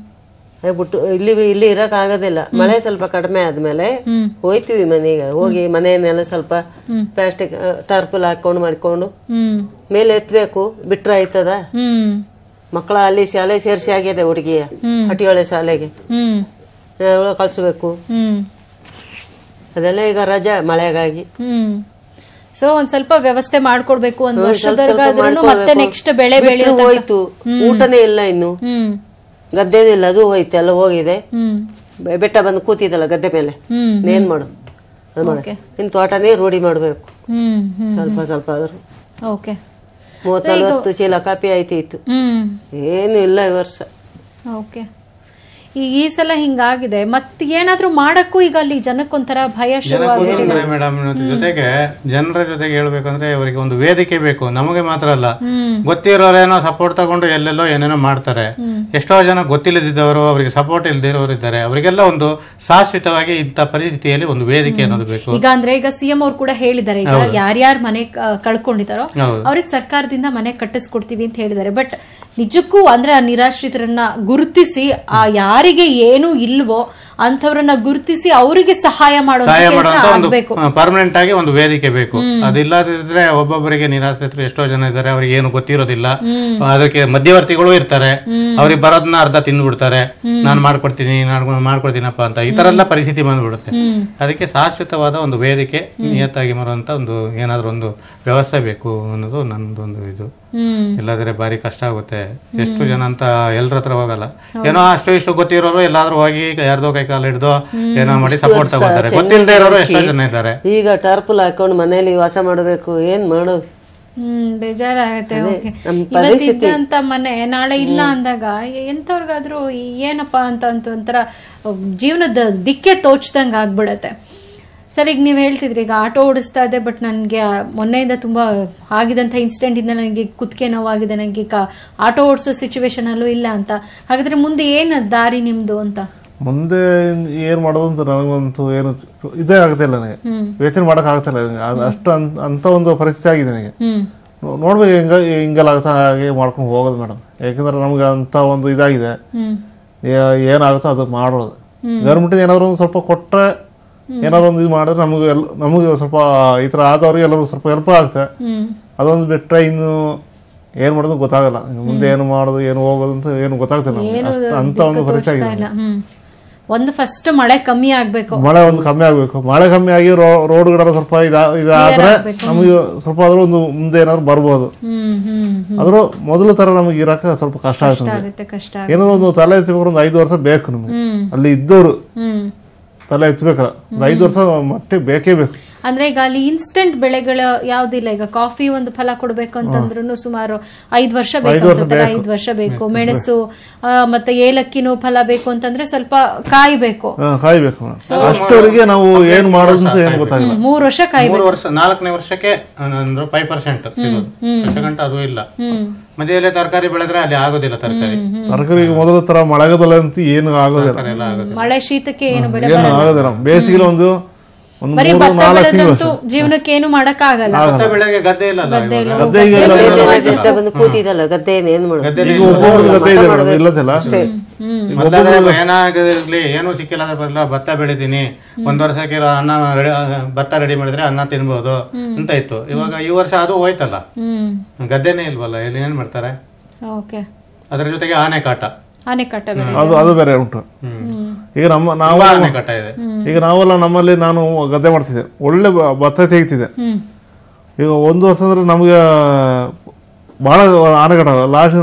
ಬಿಟ್ಟು ಇಲ್ಲಿ ಇರಕ್ ಆಗೋದಿಲ್ಲ. ಮಳೆ ಸ್ವಲ್ಪ ಕಡಿಮೆ ಆದ್ಮೇಲೆ ಹೋಯ್ತಿವಿ ಮನೆಗೆ. ಹೋಗಿ ಮನೆಯನ್ನೆಲ್ಲ ಸ್ವಲ್ಪ ಪ್ಲಾಸ್ಟಿಕ್ ಟರ್ಪಲ್ ಹಾಕೊಂಡು ಮಾಡ್ಕೊಂಡು ಮೇಲೆ ಎತ್ತಬೇಕು, ಬಿಟ್ರೆ ಆಯ್ತದ. ಮಕ್ಕಳ ಅಲ್ಲಿ ಶಾಲೆ ಸೇರ್ಸಿ ಆಗಿದೆ, ಹುಡುಗಿಯ ಹಟ್ಟಿಯೊಳೆ ಶಾಲೆಗೆ ಕಳ್ಸ್ಬೇಕು. ಅದೆಲ್ಲ ಈಗ ರಜಾ ಮಳೆಗಾಗಿ. ಸೊ ಒಂದ್ ಸ್ವಲ್ಪ ವ್ಯವಸ್ಥೆ ಮಾಡ್ಕೊಡ್ಬೇಕು. ಒಂದ್ ವರ್ಷದವರೆಗಾದ್ರೂ ಮತ್ತೆ ನೆಕ್ಸ್ಟ್ ಬೆಳೆ ಹೋಯ್ತು, ಊಟನೇ ಇಲ್ಲ ಇನ್ನು, ಗದ್ದೆನೂ ಇಲ್ಲ, ಅದು ಹೋಯ್ತು, ಎಲ್ಲ ಹೋಗಿದೆ. ಬೆಟ್ಟ ಬಂದು ಕೂತಿದಲ್ಲ ಗದ್ದೆ ಮೇಲೆ, ಏನ್ ಮಾಡು ಇನ್ ತೋಟನೇ ರೂಢಿ ಮಾಡ್ಬೇಕು ಸ್ವಲ್ಪ ಸ್ವಲ್ಪ ಆದ್ರು. 30-40 ಚೀಲ ಕಾಪಿ ಆಯ್ತಿತ್ತು, ಏನು ಇಲ್ಲ ಈ ವರ್ಷ. ಈ ಸಲ ಹಿಂಗಾಗಿದೆ. ಮತ್ತೆ ಏನಾದ್ರೂ ಮಾಡಕ್ಕೂ ಈಗ ಅಲ್ಲಿ ಜನಕ್ಕೊಂಥರ ಭಯ ಶುರುವಾಗಿದೆ ಮೇಡಮ್. ಜೊತೆಗೆ ಜನರ ಜೊತೆಗೆ ಹೇಳ್ಬೇಕಂದ್ರೆ ಅವರಿಗೆ ಒಂದು ವೇದಿಕೆ ಬೇಕು. ನಮಗೆ ಮಾತ್ರ ಅಲ್ಲ, ಗೊತ್ತಿರೋರೇನೋ ಸಪೋರ್ಟ್ ತಗೊಂಡು ಎಲ್ಲೆಲ್ಲೋ ಏನೇನೋ ಮಾಡ್ತಾರೆ. ಎಷ್ಟೋ ಜನ ಗೊತ್ತಿಲ್ಲದಿದ್ದವರು, ಅವರಿಗೆ ಸಪೋರ್ಟ್ ಇಲ್ದಿರೋರು ಇದ್ದಾರೆ. ಅವರಿಗೆಲ್ಲ ಒಂದು ಶಾಶ್ವತವಾಗಿ ಇಂಥ ಪರಿಸ್ಥಿತಿಯಲ್ಲಿ ಒಂದು ವೇದಿಕೆ ಅನ್ನೋದು ಬೇಕು. ಈಗ ಅಂದ್ರೆ ಈಗ ಸಿಎಂ ಅವ್ರು ಕೂಡ ಹೇಳಿದ್ದಾರೆ, ಈಗ ಯಾರ್ಯಾರು ಮನೆ ಕಳ್ಕೊಂಡಿದ್ದಾರೋ ಅವ್ರಿಗೆ ಸರ್ಕಾರದಿಂದ ಮನೆ ಕಟ್ಟಿಸ್ಕೊಡ್ತೀವಿ ಅಂತ ಹೇಳಿದ್ದಾರೆ. ಬಟ್ ನಿಜಕ್ಕೂ ಅಂದ್ರೆ ಆ ನಿರಾಶ್ರಿತರನ್ನ ಗುರುತಿಸಿ, ಆ ಯಾರಿಗೆ ಏನು ಇಲ್ವೋ ಅಂತವ್ರನ್ನ ಗುರುತಿಸಿ ಅವರಿಗೆ ಸಹಾಯ ಮಾಡಬೇಕು. ಪರ್ಮನೆಂಟ್ ಆಗಿ ಒಂದು ವೇದಿಕೆ ಬೇಕು. ಅದಿಲ್ಲದಿದ್ರೆ ಒಬ್ಬೊಬ್ಬರಿಗೆ ನಿರಾಶ್ರಿತರು ಎಷ್ಟೋ ಜನ ಇದ್ದಾರೆ, ಅವ್ರಿಗೆ ಏನು ಗೊತ್ತಿರೋದಿಲ್ಲ. ಅದಕ್ಕೆ ಮಧ್ಯವರ್ತಿಗಳು ಇರ್ತಾರೆ, ಅವ್ರಿಗೆ ಬರೋದನ್ನ ಅರ್ಧ ತಿಂದ್ಬಿಡ್ತಾರೆ. ನಾನು ಮಾಡ್ಕೊಡ್ತೀನಪ್ಪ ಅಂತ, ಈ ತರ ಎಲ್ಲ ಪರಿಸ್ಥಿತಿ ಬಂದ್ಬಿಡುತ್ತೆ. ಅದಕ್ಕೆ ಶಾಶ್ವತವಾದ ಒಂದು ವೇದಿಕೆ, ನಿಯತ್ತಾಗಿ ಬರುವಂತ ಒಂದು ಏನಾದ್ರು ಒಂದು ವ್ಯವಸ್ಥೆ ಬೇಕು ಅನ್ನೋದು ನನ್ನದೊಂದು ಇದು. ಇಲ್ಲಾದ್ರೆ ಬಾರಿ ಕಷ್ಟ ಆಗುತ್ತೆ. ಎಷ್ಟು ಜನ ಅಂತ ಎಲ್ಲರ ಹತ್ರ ಹೋಗಲ್ಲ. ಏನೋ ಅಷ್ಟು ಇಷ್ಟು ಗೊತ್ತಿರೋರು ಎಲ್ಲಾದ್ರೂ ಹೋಗಿ ಯಾರ್ದೋ ಕೈ ಕಾಲು ಹಿಡ್ದು ಏನೋ ಮಾಡಿ ಸಪೋರ್ಟ್ ತಗೋತಾರೆ. ಗೊತ್ತಿಲ್ಲದೆ ಇರೋರು ಎಷ್ಟೋ ಜನ ಇದ್ದಾರೆ. ಈಗ ಟರ್ಪಲ್ ಹಾಕೊಂಡು ಮನೇಲಿ ವಾಸ ಮಾಡಬೇಕು, ಏನ್ ಮಾಡೋದು? ಬೇಜಾರಾಗತ್ತೆ. ಇದ್ದಂತ ಮನೆ ನಾಳೆ ಇಲ್ಲ ಅಂದಾಗ ಎಂತವ್ರಿಗಾದ್ರೂ ಏನಪ್ಪಾ ಅಂತ ಒಂಥರ ಜೀವನದ ದಿಕ್ಕೆ ತೋಚ್ದಂಗ ಆಗ್ಬಿಡತ್ತೆ. ಸರ್, ಈಗ ನೀವು ಹೇಳ್ತಿದ್ರಿ ಈಗ ಆಟೋ ಓಡಿಸ್ತಾ ಇದೆ, ಬಟ್ ನನಗೆ ಮೊನ್ನೆಯಿಂದ ತುಂಬ ಆಗಿದಂಥ ಇನ್ಸಿಡೆಂಟಿಂದ ನನಗೆ ಕುತ್ತಿಗೆ ನೋವಾಗಿದೆ, ನನಗೆ ಈಗ ಆಟೋ ಓಡಿಸೋ ಸಿಚುವೇಶನ್ ಅಲ್ಲೂ ಇಲ್ಲ ಅಂತ. ಹಾಗಾದ್ರೆ ಮುಂದೆ ಏನು ದಾರಿ ನಿಮ್ದು ಅಂತ? ಮುಂದೆ ಏನ್ ಮಾಡೋದು ಅಂತ ನನಗಂತೂ ಏನು ಇದೇ ಆಗ್ತಿಲ್ಲ, ನನಗೆ ಯೋಚನೆ ಮಾಡಕ್ ಆಗ್ತಿಲ್ಲ. ಅಷ್ಟು ಅಂತ ಒಂದು ಪರಿಸ್ಥಿತಿ ಆಗಿದೆ ನನಗೆ. ನೋಡ್ಬೇಕು ಹಿಂಗೆಲ್ಲ ಆಗ್ತಾ ಹಾಗೆ ಮಾಡ್ಕೊಂಡು ಹೋಗೋದು ಮೇಡಮ್. ಯಾಕಂದ್ರೆ ನಮ್ಗೆ ಅಂತ ಒಂದು ಇದಾಗಿದೆ, ಏನಾಗುತ್ತೋ ಅದು ಮಾಡೋದು. ಗೌರ್ಮೆಂಟ್ ಏನಾದ್ರು ಒಂದು ಸ್ವಲ್ಪ ಕೊಟ್ರೆ, ಏನಾದ್ರು ಒಂದು ಇದು ಮಾಡಿದ್ರೆ ನಮಗೆ ಸ್ವಲ್ಪ ಈ ತರ ಆದವ್ರಿಗೆ ಎಲ್ಲರೂ ಸ್ವಲ್ಪ ಹೆಲ್ಪ್ ಆಗುತ್ತೆ. ಅದೊಂದು ಬಿಟ್ರೆ ಇನ್ನು ಏನ್ ಮಾಡೋದು ಗೊತ್ತಾಗಲ್ಲ. ಮುಂದೆ ಏನು ಮಾಡೋದು, ಏನು ಹೋಗೋದು ಅಂತ ಏನು ಗೊತ್ತಾಗ್ತಿಲ್ಲ. ಅಂತ ಒಂದು ಪರಿಸ್ಥಿತಿ ಆಗಿದೆ. ಒಂದು ಫಸ್ಟ್ ಮಳೆ ಕಮ್ಮಿ ಆಗ್ಬೇಕು, ಮಳೆ ಕಮ್ಮಿ ಆಗಿ ರೋಡ್ಗಳ ಸ್ವಲ್ಪ ಇದಾದ್ರೆ ನಮಗೆ ಸ್ವಲ್ಪ ಆದ್ರೂ ಒಂದು ಮುಂದೆ ಏನಾದ್ರು ಬರ್ಬೋದು. ಆದ್ರೂ ಮೊದಲು ತರ ನಮಗೆ ಇರಕ್ಕೆ ಸ್ವಲ್ಪ ಕಷ್ಟ ಆಗುತ್ತೆ. ಏನಾದ್ರು ಒಂದು ತಲೆ ಎತ್ತಬೇಕು, ಒಂದು 5 ವರ್ಷ ಬೇಕು ನಮಗೆ. ಅಲ್ಲಿ ಇದ್ದವರು ತಲೆ ಎತ್ತಬೇಕಲ್ಲ, 5 ವರ್ಷ ಮಟ್ಟಿಗೆ ಬೇಕೇ ಬೇಕು. ಅಂದ್ರೆ ಈಗ ಅಲ್ಲಿ ಇನ್ಸ್ಟೆಂಟ್ ಬೆಳೆಗಳು ಯಾವ್ದಿಲ್ಲ. ಈಗ ಕಾಫಿ ಒಂದು ಫಲ ಕೊಡ್ಬೇಕು ಅಂತಂದ್ರೂ ಸುಮಾರು 5 ವರ್ಷ ಬೇಕು ಅನ್ಸುತ್ತೆ. 5 ವರ್ಷ ಬೇಕು. ಮೆಣಸು ಮತ್ತೆ ಏಲಕ್ಕಿನೂ ಫಲ ಬೇಕು ಅಂತಂದ್ರೆ ಸ್ವಲ್ಪ ಕಾಯ್ಬೇಕು. ಅಷ್ಟವರೆಗೆ ನಾವು ಏನ್ ಮಾಡೋದು ಅಂತ ಏನ್ ಗೊತ್ತಾಗಿಲ್ಲ. 3 ವರ್ಷ ಕಾಯ್ಬೇಕು. 4ನೇ ವರ್ಷಕ್ಕೆ 5% ಸಿಗೋದು. ಅದು ಇಲ್ಲ. ಮಧ್ಯದಲ್ಲಿ ತರಕಾರಿ ಬೆಳೆದ್ರೆ ಅಲ್ಲಿ ಆಗೋದಿಲ್ಲ. ತರಕಾರಿ ಮೊದಲ ತರ ಮಳೆಗಾಲದಲ್ಲಿ ಅಂತ ಏನು ಆಗೋದಿಲ್ಲ. ಮಳೆ ಶೀತಕ್ಕೆ ಏನು ಬೆಳೆ ಆಗೋದಿಲ್ಲ. ಬೇಸಿಗೆ ಒಂದು ಜೀವನಕ್ಕೆ ಏನು ಮಾಡಕ್ ಆಗಲ್ಲ. ಗದ್ದೆ ಇಲ್ಲ, ಏನಾಗಿರ್ಲಿ ಏನು ಸಿಕ್ಕಿಲ್ಲ ಅಂದ್ರೆ ಬರಲ್ಲ. ಭತ್ತ ಬೆಳಿತೀನಿ, 1 ವರ್ಷಕ್ಕೆ ಭತ್ತ ರೆಡಿ ಮಾಡಿದ್ರೆ ಅನ್ನ ತಿನ್ಬಹುದು ಅಂತ ಇತ್ತು. ಇವಾಗ ಈ ವರ್ಷ ಅದು ಹೋಯ್ತಲ್ಲ, ಗದ್ದೆನೇ ಇಲ್ವಲ್ಲ, ಇಲ್ಲಿ ಏನ್ ಮಾಡ್ತಾರೆ? ಅದ್ರ ಜೊತೆಗೆ ಆನೆ ಕಾಟ ಅದು ಬೇರೆ ಉಂಟು. ಈಗ ಈಗ ನಾವೆಲ್ಲ ನಮ್ಮಲ್ಲಿ ನಾನು ಗದ್ದೆ ಮಾಡ್ತಿದ್ದೆ, ಒಳ್ಳೆ ಭತ್ತ ತೆಗಿತಿದ್ದೆ. ಈಗ 1 ವರ್ಷ ಅಂದ್ರೆ ನಮ್ಗೆ ಬಹಳ ಆನೆಗಟ್ಟ. ಲಾಸ್ಟ್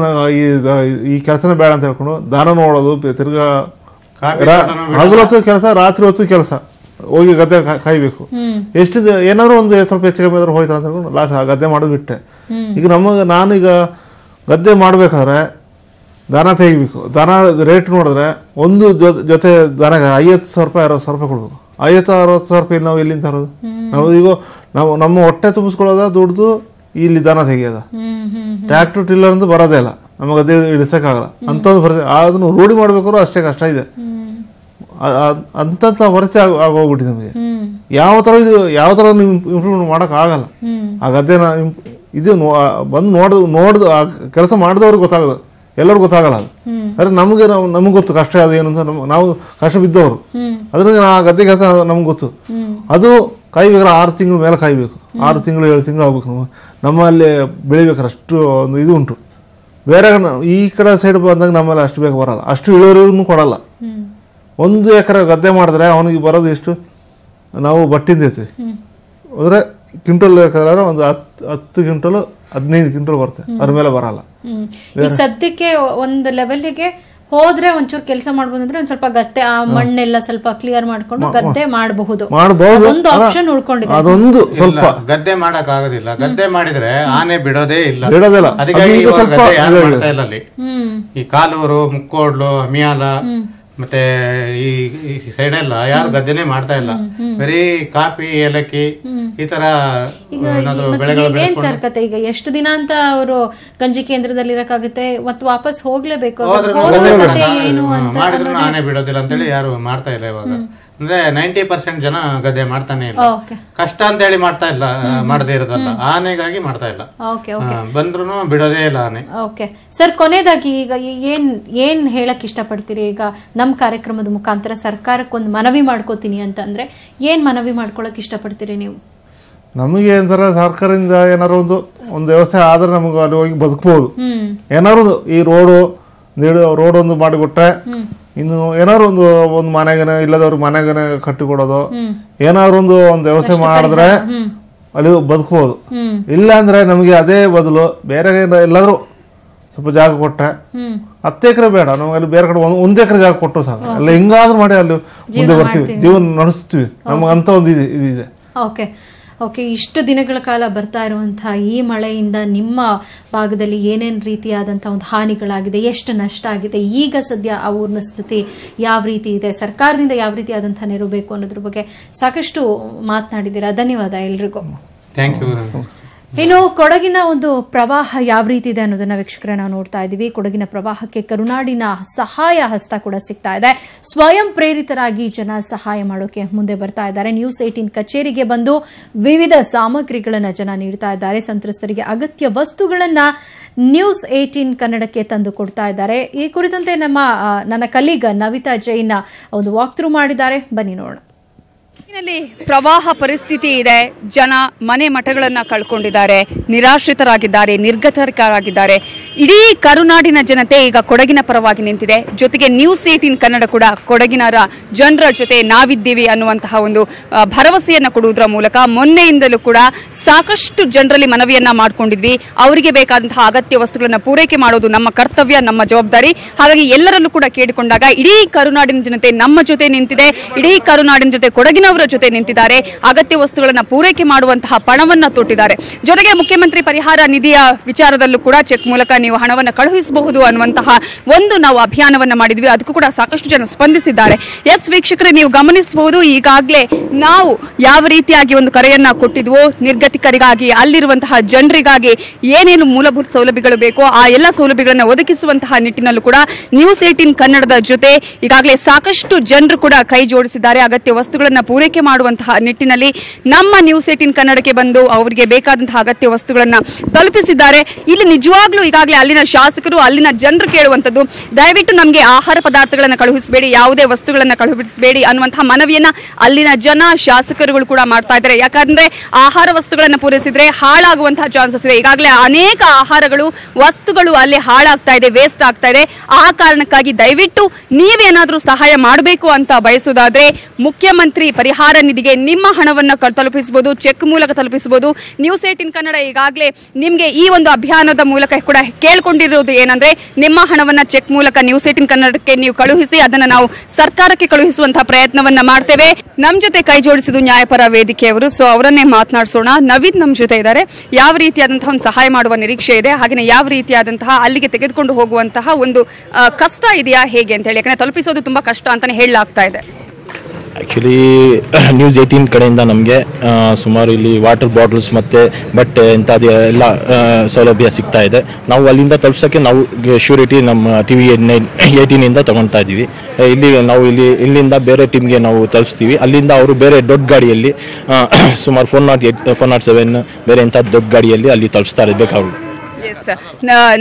ಈ ಕೆಲಸನೇ ಬೇಡ ಅಂತ ಹೇಳ್ಕೊಂಡು ದಾನ ನೋಡೋದು, ತಿರ್ಗಾ ಹಗಲೊತ್ತು ಕೆಲಸ, ರಾತ್ರಿ ಹೊತ್ತು ಕೆಲಸ, ಹೋಗಿ ಗದ್ದೆ ಕಾಯ್ಬೇಕು. ಎಷ್ಟು ಏನಾದ್ರು ಒಂದು ಸ್ವಲ್ಪ ಹೆಚ್ಚು ಕಮ್ಮಿ ಆದ್ರೂ ಹೋಯ್ತು ಅಂತ ಹೇಳ್ಕೊಂಡು ಲಾಸ್ಟ್ ಗದ್ದೆ ಮಾಡೋದು ಬಿಟ್ಟೆ. ಈಗ ನಾನೀಗ ಗದ್ದೆ ಮಾಡ್ಬೇಕಾದ್ರೆ ದನ ತೆಗಿಬೇಕು. ದನ ರೇಟ್ ನೋಡಿದ್ರೆ ಒಂದು ಜೊತೆ ದನಗೆ 50,000 ರೂಪಾಯಿ 60,000 ರೂಪಾಯಿ ಕೊಡ್ಬೇಕು. 50,000-60,000 ರೂಪಾಯಿ ನಾವು ಎಲ್ಲಿಂದ ತರೋದು? ನಾವು ಈಗ ನಮ್ಮ ಹೊಟ್ಟೆ ತುಂಬಿಸ್ಕೊಳ್ಳೋದ ದುಡ್ದು ಇಲ್ಲಿ ದನ ತೆಗಿಯೋದ. ಟ್ರ್ಯಾಕ್ಟರ್ ಟಿಲ್ಲರ್ ಅಂತ ಬರೋದೇ ಇಲ್ಲ, ನಮಗೆ ಅದೇ ಇಳಿಸಕ್ಕಾಗಲ್ಲ ಅಂತಂದು ಪರಿಸ್ಥಿತಿ. ಅದನ್ನು ರೂಢಿ ಮಾಡ್ಬೇಕಾದ್ರೂ ಅಷ್ಟೇ ಕಷ್ಟ ಇದೆ. ಅಂತ ಪರಿಸ್ಥಿತಿ ಆಗೋಗ್ಬಿಟ್ಟಿದೆ ನಮಗೆ. ಯಾವ ತರ ಇಂಪ್ರೂವ್ಮೆಂಟ್ ಮಾಡಕ್ ಆಗಲ್ಲ. ಆ ಗದ್ದೆನ ಇದು ಬಂದು ನೋಡ್ದು ಕೆಲಸ ಮಾಡಿದವ್ರಿಗೆ ಗೊತ್ತಾಗದು, ಎಲ್ಲರಿಗೂ ಗೊತ್ತಾಗಲ್ಲ ಅದು. ಅರೆ ನಮ್ಗೆ ಗೊತ್ತು ಕಷ್ಟ ಅದು ಏನು ಅಂತ. ನಾವು ಕಷ್ಟ ಬಿದ್ದವರು, ಅದರಿಂದ ಆ ಗದ್ದೆ ಕೆಲಸ ನಮ್ಗೆ ಗೊತ್ತು. ಅದು ಕಾಯ್ಬೇಕಾದ್ರೆ 6 ತಿಂಗಳ ಮೇಲೆ ಕಾಯ್ಬೇಕು. 6 ತಿಂಗಳು 7 ತಿಂಗಳು ಆಗ್ಬೇಕು. ನಮ್ಮಲ್ಲಿ ಬೆಳಿಬೇಕಾದ್ರೆ ಅಷ್ಟು ಒಂದು ಇದು ಉಂಟು. ಬೇರೆ ಈ ಕಡೆ ಸೈಡ್ ಬಂದಾಗ ನಮ್ಮಲ್ಲಿ ಅಷ್ಟು ಬೇಗ ಬರಲ್ಲ, ಅಷ್ಟು ಇಳುವರಿನೂ ಕೊಡಲ್ಲ. 1 ಎಕರೆ ಗದ್ದೆ ಮಾಡಿದ್ರೆ ಅವನಿಗೆ ಬರೋದು ಎಷ್ಟು? ನಾವು ಬಟ್ಟಿಂದ ಇರ್ತೀವಿ ಅಂದ್ರೆ ಕ್ವಿಂಟಲ್ ಬೇಕಾದ್ರೆ ಒಂದು 10 ಕ್ವಿಂಟಲ್ 15 ಕ್ವಿಂಟಲ್ ಬರುತ್ತೆ, ಅದ್ರ ಮೇಲೆ ಬರಲ್ಲ. ಈಗ ಸದ್ಯಕ್ಕೆ ಒಂದು ಲೆವೆಲ್ಗೆ ಹೋದ್ರೆ ಒಂಚೂರು ಕೆಲಸ ಮಾಡ್ಬೋದು ಅಂದ್ರೆ ಒಂದ್ ಸ್ವಲ್ಪ ಗದ್ದೆ ಆ ಮಣ್ಣೆಲ್ಲ ಸ್ವಲ್ಪ ಕ್ಲಿಯರ್ ಮಾಡ್ಕೊಂಡು ಗದ್ದೆ ಮಾಡಬಹುದು. ಒಂದು ಆಪ್ಷನ್ ಉಳ್ಕೊಂಡಿದೆ. ಅದೊಂದು ಸ್ವಲ್ಪ ಗದ್ದೆ ಮಾಡಕ್ ಆಗೋದಿಲ್ಲ. ಗದ್ದೆ ಮಾಡಿದ್ರೆ ಆನೆ ಬಿಡೋದೇ ಇಲ್ಲ. ಅದಕ್ಕೆ ಮಾಡ್ತಾ ಇಲ್ಲ ಅಲ್ಲಿ. ಈ ಕಾಲೂರು, ಮುಕ್ಕೋಡ್ಲು, ಅಮಿಯಾಲ ಮತ್ತೆ ಈ ಸೈಡ್ ಎಲ್ಲ ಯಾರು ಗದ್ದೆನೆ ಮಾಡ್ತಾ ಇಲ್ಲ. ಬರೀ ಕಾಫಿ, ಏಲಕ್ಕಿ ಈ ತರ ಬೆಳೆಗಳು. ಏನ್ ಸರ್ಕತೆ ಈಗ ಎಷ್ಟು ದಿನ ಅಂತ ಅವರು ಗಂಜಿ ಕೇಂದ್ರದಲ್ಲಿ ಇರಕ್ಕಾಗುತ್ತೆ, ಮತ್ತು ವಾಪಸ್ ಹೋಗ್ಲೇಬೇಕು. ಮಾಡಿದ್ರು ಆನೆ ಬಿಡೋದಿಲ್ಲ ಅಂತೇಳಿ ಯಾರು ಮಾಡ್ತಾ ಇಲ್ಲ ಇವಾಗ. ಅಂದ್ರೆ 90% ಜನ ಗದ್ದೆ ಮಾಡ್ತಾನೆ ಇಲ್ಲ. ಕಷ್ಟ ಅಂತ ಹೇಳಿ ಮಾಡ್ತಾ ಇಲ್ಲ, ಮಾಡದೇ ಇರೋದಲ್ಲ, ಆನೆಗಾಗಿ ಮಾಡ್ತಾ ಇಲ್ಲ. ಬಂದ್ರು ಬಿಡೋದೇ ಇಲ್ಲ ಆನೆ. ಓಕೆ ಸರ್, ಕೊನೆಯದಾಗಿ ಈಗ ಏನ್ ಹೇಳಕ್ ಇಷ್ಟಪಡ್ತೀರಿ? ಈಗ ನಮ್ ಕಾರ್ಯಕ್ರಮದ ಮುಖಾಂತರ ಸರ್ಕಾರಕ್ಕೆ ಒಂದು ಮನವಿ ಮಾಡ್ಕೋತೀನಿ ಅಂತ ಅಂದ್ರೆ ಏನ್ ಮನವಿ ಮಾಡ್ಕೊಳಕ್ ಇಷ್ಟಪಡ್ತೀರಿ ನೀವು? ನಮಗೆ ಏನಂತಾರೆ, ಸರ್ಕಾರದಿಂದ ಏನಾರು ಒಂದು ವ್ಯವಸ್ಥೆ ಆದ್ರೆ ನಮಗೆ ಅಲ್ಲಿ ಹೋಗಿ ಬದುಕಬಹುದು. ಏನಾರು ಈ ರೋಡ್ ಒಂದು ಮಾಡಿಕೊಟ್ರೆ, ಇನ್ನು ಏನಾದ್ರು ಒಂದು ಮನೆಗನೆ ಇಲ್ಲದವ್ರಿಗೆ ಮನೆಗನೆ ಕಟ್ಟಿಕೊಡೋದು, ಏನಾದ್ರು ಒಂದು ವ್ಯವಸ್ಥೆ ಮಾಡಿದ್ರೆ ಅಲ್ಲಿ ಬದುಕಬಹುದು. ಇಲ್ಲ ಅಂದ್ರೆ ನಮಗೆ ಅದೇ ಬದಲು ಬೇರೆ ಎಲ್ಲಾದ್ರೂ ಸ್ವಲ್ಪ ಜಾಗ ಕೊಟ್ರೆ, 10 ಎಕರೆ ಬೇಡ ನಮ್ಗೆ, ಅಲ್ಲಿ ಬೇರೆ ಕಡೆ 1 ಎಕರೆ ಜಾಗ ಕೊಟ್ಟು ಸಾಕು. ಅಲ್ಲ ಹಿಂಗಾದ್ರೂ ಮಾಡಿ ಅಲ್ಲಿ ಮುಂದೆ ಬರ್ತೀವಿ, ಜೀವನ ನಡೆಸ್ತೀವಿ. ನಮಗಂತ ಒಂದು ಇದಿದೆ. ಓಕೆ, ಇಷ್ಟು ದಿನಗಳ ಕಾಲ ಬರ್ತಾ ಇರುವಂತಹ ಈ ಮಳೆಯಿಂದ ನಿಮ್ಮ ಭಾಗದಲ್ಲಿ ಏನೇನು ರೀತಿಯಾದಂತಹ ಒಂದು ಹಾನಿಗಳಾಗಿದೆ, ಎಷ್ಟು ನಷ್ಟ ಆಗಿದೆ, ಈಗ ಸದ್ಯ ಆ ಊರಿನ ಸ್ಥಿತಿ ಯಾವ ರೀತಿ ಇದೆ, ಸರ್ಕಾರದಿಂದ ಯಾವ ರೀತಿಯಾದಂತಹ ನೆರವು ಬೇಕು ಅನ್ನೋದ್ರ ಬಗ್ಗೆ ಸಾಕಷ್ಟು ಮಾತನಾಡಿದ್ದೀರಾ. ಧನ್ಯವಾದ ಎಲ್ರಿಗೂ. Thank you. ಇನ್ನು ಕೊಡಗಿನ ಒಂದು ಪ್ರವಾಹ ಯಾವ ರೀತಿ ಇದೆ ಅನ್ನೋದನ್ನ ವೀಕ್ಷಕರೇ ನಾವು ನೋಡ್ತಾ ಇದ್ದೀವಿ. ಕೊಡಗಿನ ಪ್ರವಾಹಕ್ಕೆ ಕರುನಾಡಿನ ಸಹಾಯ ಹಸ್ತ ಕೂಡ ಸಿಗ್ತಾ ಇದೆ. ಸ್ವಯಂ ಪ್ರೇರಿತರಾಗಿ ಜನ ಸಹಾಯ ಮಾಡೋಕೆ ಮುಂದೆ ಬರ್ತಾ ಇದ್ದಾರೆ. ನ್ಯೂಸ್ 18 ಕಚೇರಿಗೆ ಬಂದು ವಿವಿಧ ಸಾಮಗ್ರಿಗಳನ್ನ ಜನ ನೀಡ್ತಾ ಇದ್ದಾರೆ. ಸಂತ್ರಸ್ತರಿಗೆ ಅಗತ್ಯ ವಸ್ತುಗಳನ್ನ ನ್ಯೂಸ್ 18 ಕನ್ನಡಕ್ಕೆ ತಂದು ಕೊಡ್ತಾ ಇದ್ದಾರೆ. ಈ ಕುರಿತಂತೆ ನನ್ನ ಕಲೀಗ ನವಿತಾ ಜೈನ್ ಒಂದು ವಾಕ್ ಥ್ರೂ ಮಾಡಿದ್ದಾರೆ, ಬನ್ನಿ ನೋಡೋಣ. ಪ್ರವಾಹ ಪರಿಸ್ಥಿತಿ ಇದೆ. ಜನ ಮನೆ ಮಠಗಳನ್ನ ಕಳ್ಕೊಂಡಿದ್ದಾರೆ, ನಿರಾಶ್ರಿತರಾಗಿದ್ದಾರೆ, ನಿರ್ಗತಿಕರಾಗಿದ್ದಾರೆ. ಇಡೀ ಕರುನಾಡಿನ ಜನತೆ ಈಗ ಕೊಡಗಿನ ಪರವಾಗಿ ನಿಂತಿದೆ. ಜೊತೆಗೆ ನ್ಯೂಸ್ 18 ಕನ್ನಡ ಕೂಡ ಕೊಡಗಿನರ ಜನರ ಜೊತೆ ನಾವಿದ್ದೀವಿ ಅನ್ನುವಂತಹ ಒಂದು ಭರವಸೆಯನ್ನ ಕೊಡುವುದರ ಮೂಲಕ ಮೊನ್ನೆಯಿಂದಲೂ ಕೂಡ ಸಾಕಷ್ಟು ಜನರಲ್ಲಿ ಮನವಿಯನ್ನ ಮಾಡ್ಕೊಂಡಿದ್ವಿ. ಅವರಿಗೆ ಬೇಕಾದಂತಹ ಅಗತ್ಯ ವಸ್ತುಗಳನ್ನ ಪೂರೈಕೆ ಮಾಡೋದು ನಮ್ಮ ಕರ್ತವ್ಯ, ನಮ್ಮ ಜವಾಬ್ದಾರಿ. ಹಾಗಾಗಿ ಎಲ್ಲರಲ್ಲೂ ಕೂಡ ಕೇಳಿಕೊಂಡಾಗ ಇಡೀ ಕರುನಾಡಿನ ಜನತೆ ನಮ್ಮ ಜೊತೆ ನಿಂತಿದೆ. ಇಡೀ ಕರುನಾಡಿನ ಜೊತೆ ಕೊಡಗಿನವರ ಜೊತೆ ನಿಂತಿದ್ದಾರೆ. ಅಗತ್ಯ ವಸ್ತುಗಳನ್ನ ಪೂರೈಕೆ ಮಾಡುವಂತಹ ಪಣವನ್ನ ತೊಟ್ಟಿದ್ದಾರೆ. ಜೊತೆಗೆ ಮುಖ್ಯಮಂತ್ರಿ ಪರಿಹಾರ ನಿಧಿಯ ವಿಚಾರದಲ್ಲೂ ಕೂಡ ಚೆಕ್ ಮೂಲಕ ನೀವು ಹಣವನ್ನು ಕಳುಹಿಸಬಹುದು ಅನ್ನುವಂತಹ ಒಂದು ನಾವು ಅಭಿಯಾನವನ್ನ ಮಾಡಿದ್ವಿ. ಅದಕ್ಕೂ ಕೂಡ ಸಾಕಷ್ಟು ಜನ ಸ್ಪಂದಿಸಿದ್ದಾರೆ. ಎಸ್ ವೀಕ್ಷಕರೇ, ನೀವು ಗಮನಿಸಬಹುದು, ಈಗಾಗಲೇ ನಾವು ಯಾವ ರೀತಿಯಾಗಿ ಒಂದು ಕರೆಯನ್ನ ಕೊಟ್ಟಿದ್ವೋ ನಿರ್ಗತಿಕರಿಗಾಗಿ, ಅಲ್ಲಿರುವಂತಹ ಜನರಿಗಾಗಿ ಏನೇನು ಮೂಲಭೂತ ಸೌಲಭ್ಯಗಳು ಬೇಕೋ ಆ ಎಲ್ಲ ಸೌಲಭ್ಯಗಳನ್ನು ಒದಗಿಸುವಂತಹ ನಿಟ್ಟಿನಲ್ಲೂ ಕೂಡ ನ್ಯೂಸ್ 18 ಕನ್ನಡದ ಜೊತೆ ಈಗಾಗಲೇ ಸಾಕಷ್ಟು ಜನರು ಕೂಡ ಕೈ ಜೋಡಿಸಿದ್ದಾರೆ. ಅಗತ್ಯ ವಸ್ತುಗಳನ್ನ ಪೂರೈಕೆ ಮಾಡುವಂತಹ ನಿಟ್ಟಿನಲ್ಲಿ ನಮ್ಮ ನ್ಯೂಸ್ 18 ಕನ್ನಡಕ್ಕೆ ಬಂದು ಅವರಿಗೆ ಬೇಕಾದಂತಹ ಅಗತ್ಯ ವಸ್ತುಗಳನ್ನ ತಲುಪಿಸಿದ್ದಾರೆ. ಇಲ್ಲಿ ನಿಜವಾಗ್ಲೂ ಈಗಾಗಲೇ ಅಲ್ಲಿನ ಶಾಸಕರು, ಅಲ್ಲಿನ ಜನರು ಕೇಳುವಂತದ್ದು, ದಯವಿಟ್ಟು ನಮಗೆ ಆಹಾರ ಪದಾರ್ಥಗಳನ್ನ ಕಳುಹಿಸಬೇಡಿ, ಯಾವುದೇ ವಸ್ತುಗಳನ್ನ ಕಳುಹಿಸಬೇಡಿ ಅನ್ನುವಂತಹ ಮನವಿಯನ್ನ ಅಲ್ಲಿನ ಜನ, ಶಾಸಕರುಗಳು ಕೂಡ ಮಾಡ್ತಾ ಇದ್ದಾರೆ. ಯಾಕಂದ್ರೆ ಆಹಾರ ವಸ್ತುಗಳನ್ನ ಪೂರೈಸಿದ್ರೆ ಹಾಳಾಗುವಂತಹ ಚಾನ್ಸಸ್ ಇದೆ. ಈಗಾಗಲೇ ಅನೇಕ ಆಹಾರಗಳು, ವಸ್ತುಗಳು ಅಲ್ಲಿ ಹಾಳಾಗ್ತಾ ಇದೆ, ವೇಸ್ಟ್ ಆಗ್ತಾ ಇದೆ. ಆ ಕಾರಣಕ್ಕಾಗಿ ದಯವಿಟ್ಟು ನೀವೇನಾದ್ರೂ ಸಹಾಯ ಮಾಡಬೇಕು ಅಂತ ಬಯಸುವುದಾದ್ರೆ ಮುಖ್ಯಮಂತ್ರಿ ಪರಿಹಾರ ನಿಧಿಗೆ ನಿಮ್ಮ ಹಣವನ್ನು ತಲುಪಿಸಬಹುದು, ಚೆಕ್ ಮೂಲಕ ತಲುಪಿಸಬಹುದು. ನ್ಯೂಸ್ 18 ಕನ್ನಡ ಈಗಾಗಲೇ ನಿಮಗೆ ಈ ಒಂದು ಅಭಿಯಾನದ ಮೂಲಕ ಕೂಡ ಕೇಳ್ಕೊಂಡಿರೋದು ಏನಂದ್ರೆ ನಿಮ್ಮ ಹಣವನ್ನ ಚೆಕ್ ಮೂಲಕ ನ್ಯೂಸ್ 18 ಕನ್ನಡಕ್ಕೆ ನೀವು ಕಳುಹಿಸಿ, ಅದನ್ನ ನಾವು ಸರ್ಕಾರಕ್ಕೆ ಕಳುಹಿಸುವಂತಹ ಪ್ರಯತ್ನವನ್ನ ಮಾಡ್ತೇವೆ. ನಮ್ ಜೊತೆ ಕೈ ಜೋಡಿಸಿದ್ದು ನ್ಯಾಯಪರ ವೇದಿಕೆಯವರು, ಸೊ ಅವರನ್ನೇ ಮಾತನಾಡಿಸೋಣ. ನವೀದ್ ನಮ್ ಜೊತೆ ಇದ್ದಾರೆ. ಯಾವ ರೀತಿಯಾದಂತಹ ಒಂದು ಸಹಾಯ ಮಾಡುವ ನಿರೀಕ್ಷೆ ಇದೆ, ಹಾಗೆ ಯಾವ ರೀತಿಯಾದಂತಹ ಅಲ್ಲಿಗೆ ತೆಗೆದುಕೊಂಡು ಹೋಗುವಂತಹ ಒಂದು ಕಷ್ಟ ಇದೆಯಾ ಹೇಗೆ ಅಂತ ಹೇಳಿ, ಯಾಕಂದ್ರೆ ತಲುಪಿಸೋದು ತುಂಬಾ ಕಷ್ಟ ಅಂತಾನೆ ಹೇಳಲಾಗ್ತಾ ಇದೆ. ಆ್ಯಕ್ಚುಲಿ ನ್ಯೂಸ್ 18 ಕಡೆಯಿಂದ ನಮಗೆ ಸುಮಾರು ಇಲ್ಲಿ ವಾಟರ್ ಬಾಟಲ್ಸ್ ಮತ್ತು ಬಟ್ಟೆ ಇಂಥದ್ದು ಎಲ್ಲ ಸೌಲಭ್ಯ ಸಿಗ್ತಾ ಇದೆ. ನಾವು ಅಲ್ಲಿಂದ ತಲುಪ್ಸೋಕ್ಕೆ ನಾವು ಶ್ಯೂರಿಟಿ ನಮ್ಮ TV 18 ತೊಗೊಳ್ತಾ ಇದ್ದೀವಿ. ನಾವು ಇಲ್ಲಿಂದ ಬೇರೆ ಟೀಮ್ಗೆ ನಾವು ತಲುಪಿಸ್ತೀವಿ. ಅಲ್ಲಿಂದ ಅವರು ಬೇರೆ ದೊಡ್ಡ ಗಾಡಿಯಲ್ಲಿ ಸುಮಾರು 408 407 ಬೇರೆ ಇಂಥ ದೊಡ್ಡ ಗಾಡಿಯಲ್ಲಿ ಅಲ್ಲಿ ತಲುಪಿಸ್ತಾ ಇರಬೇಕು ಅವರು.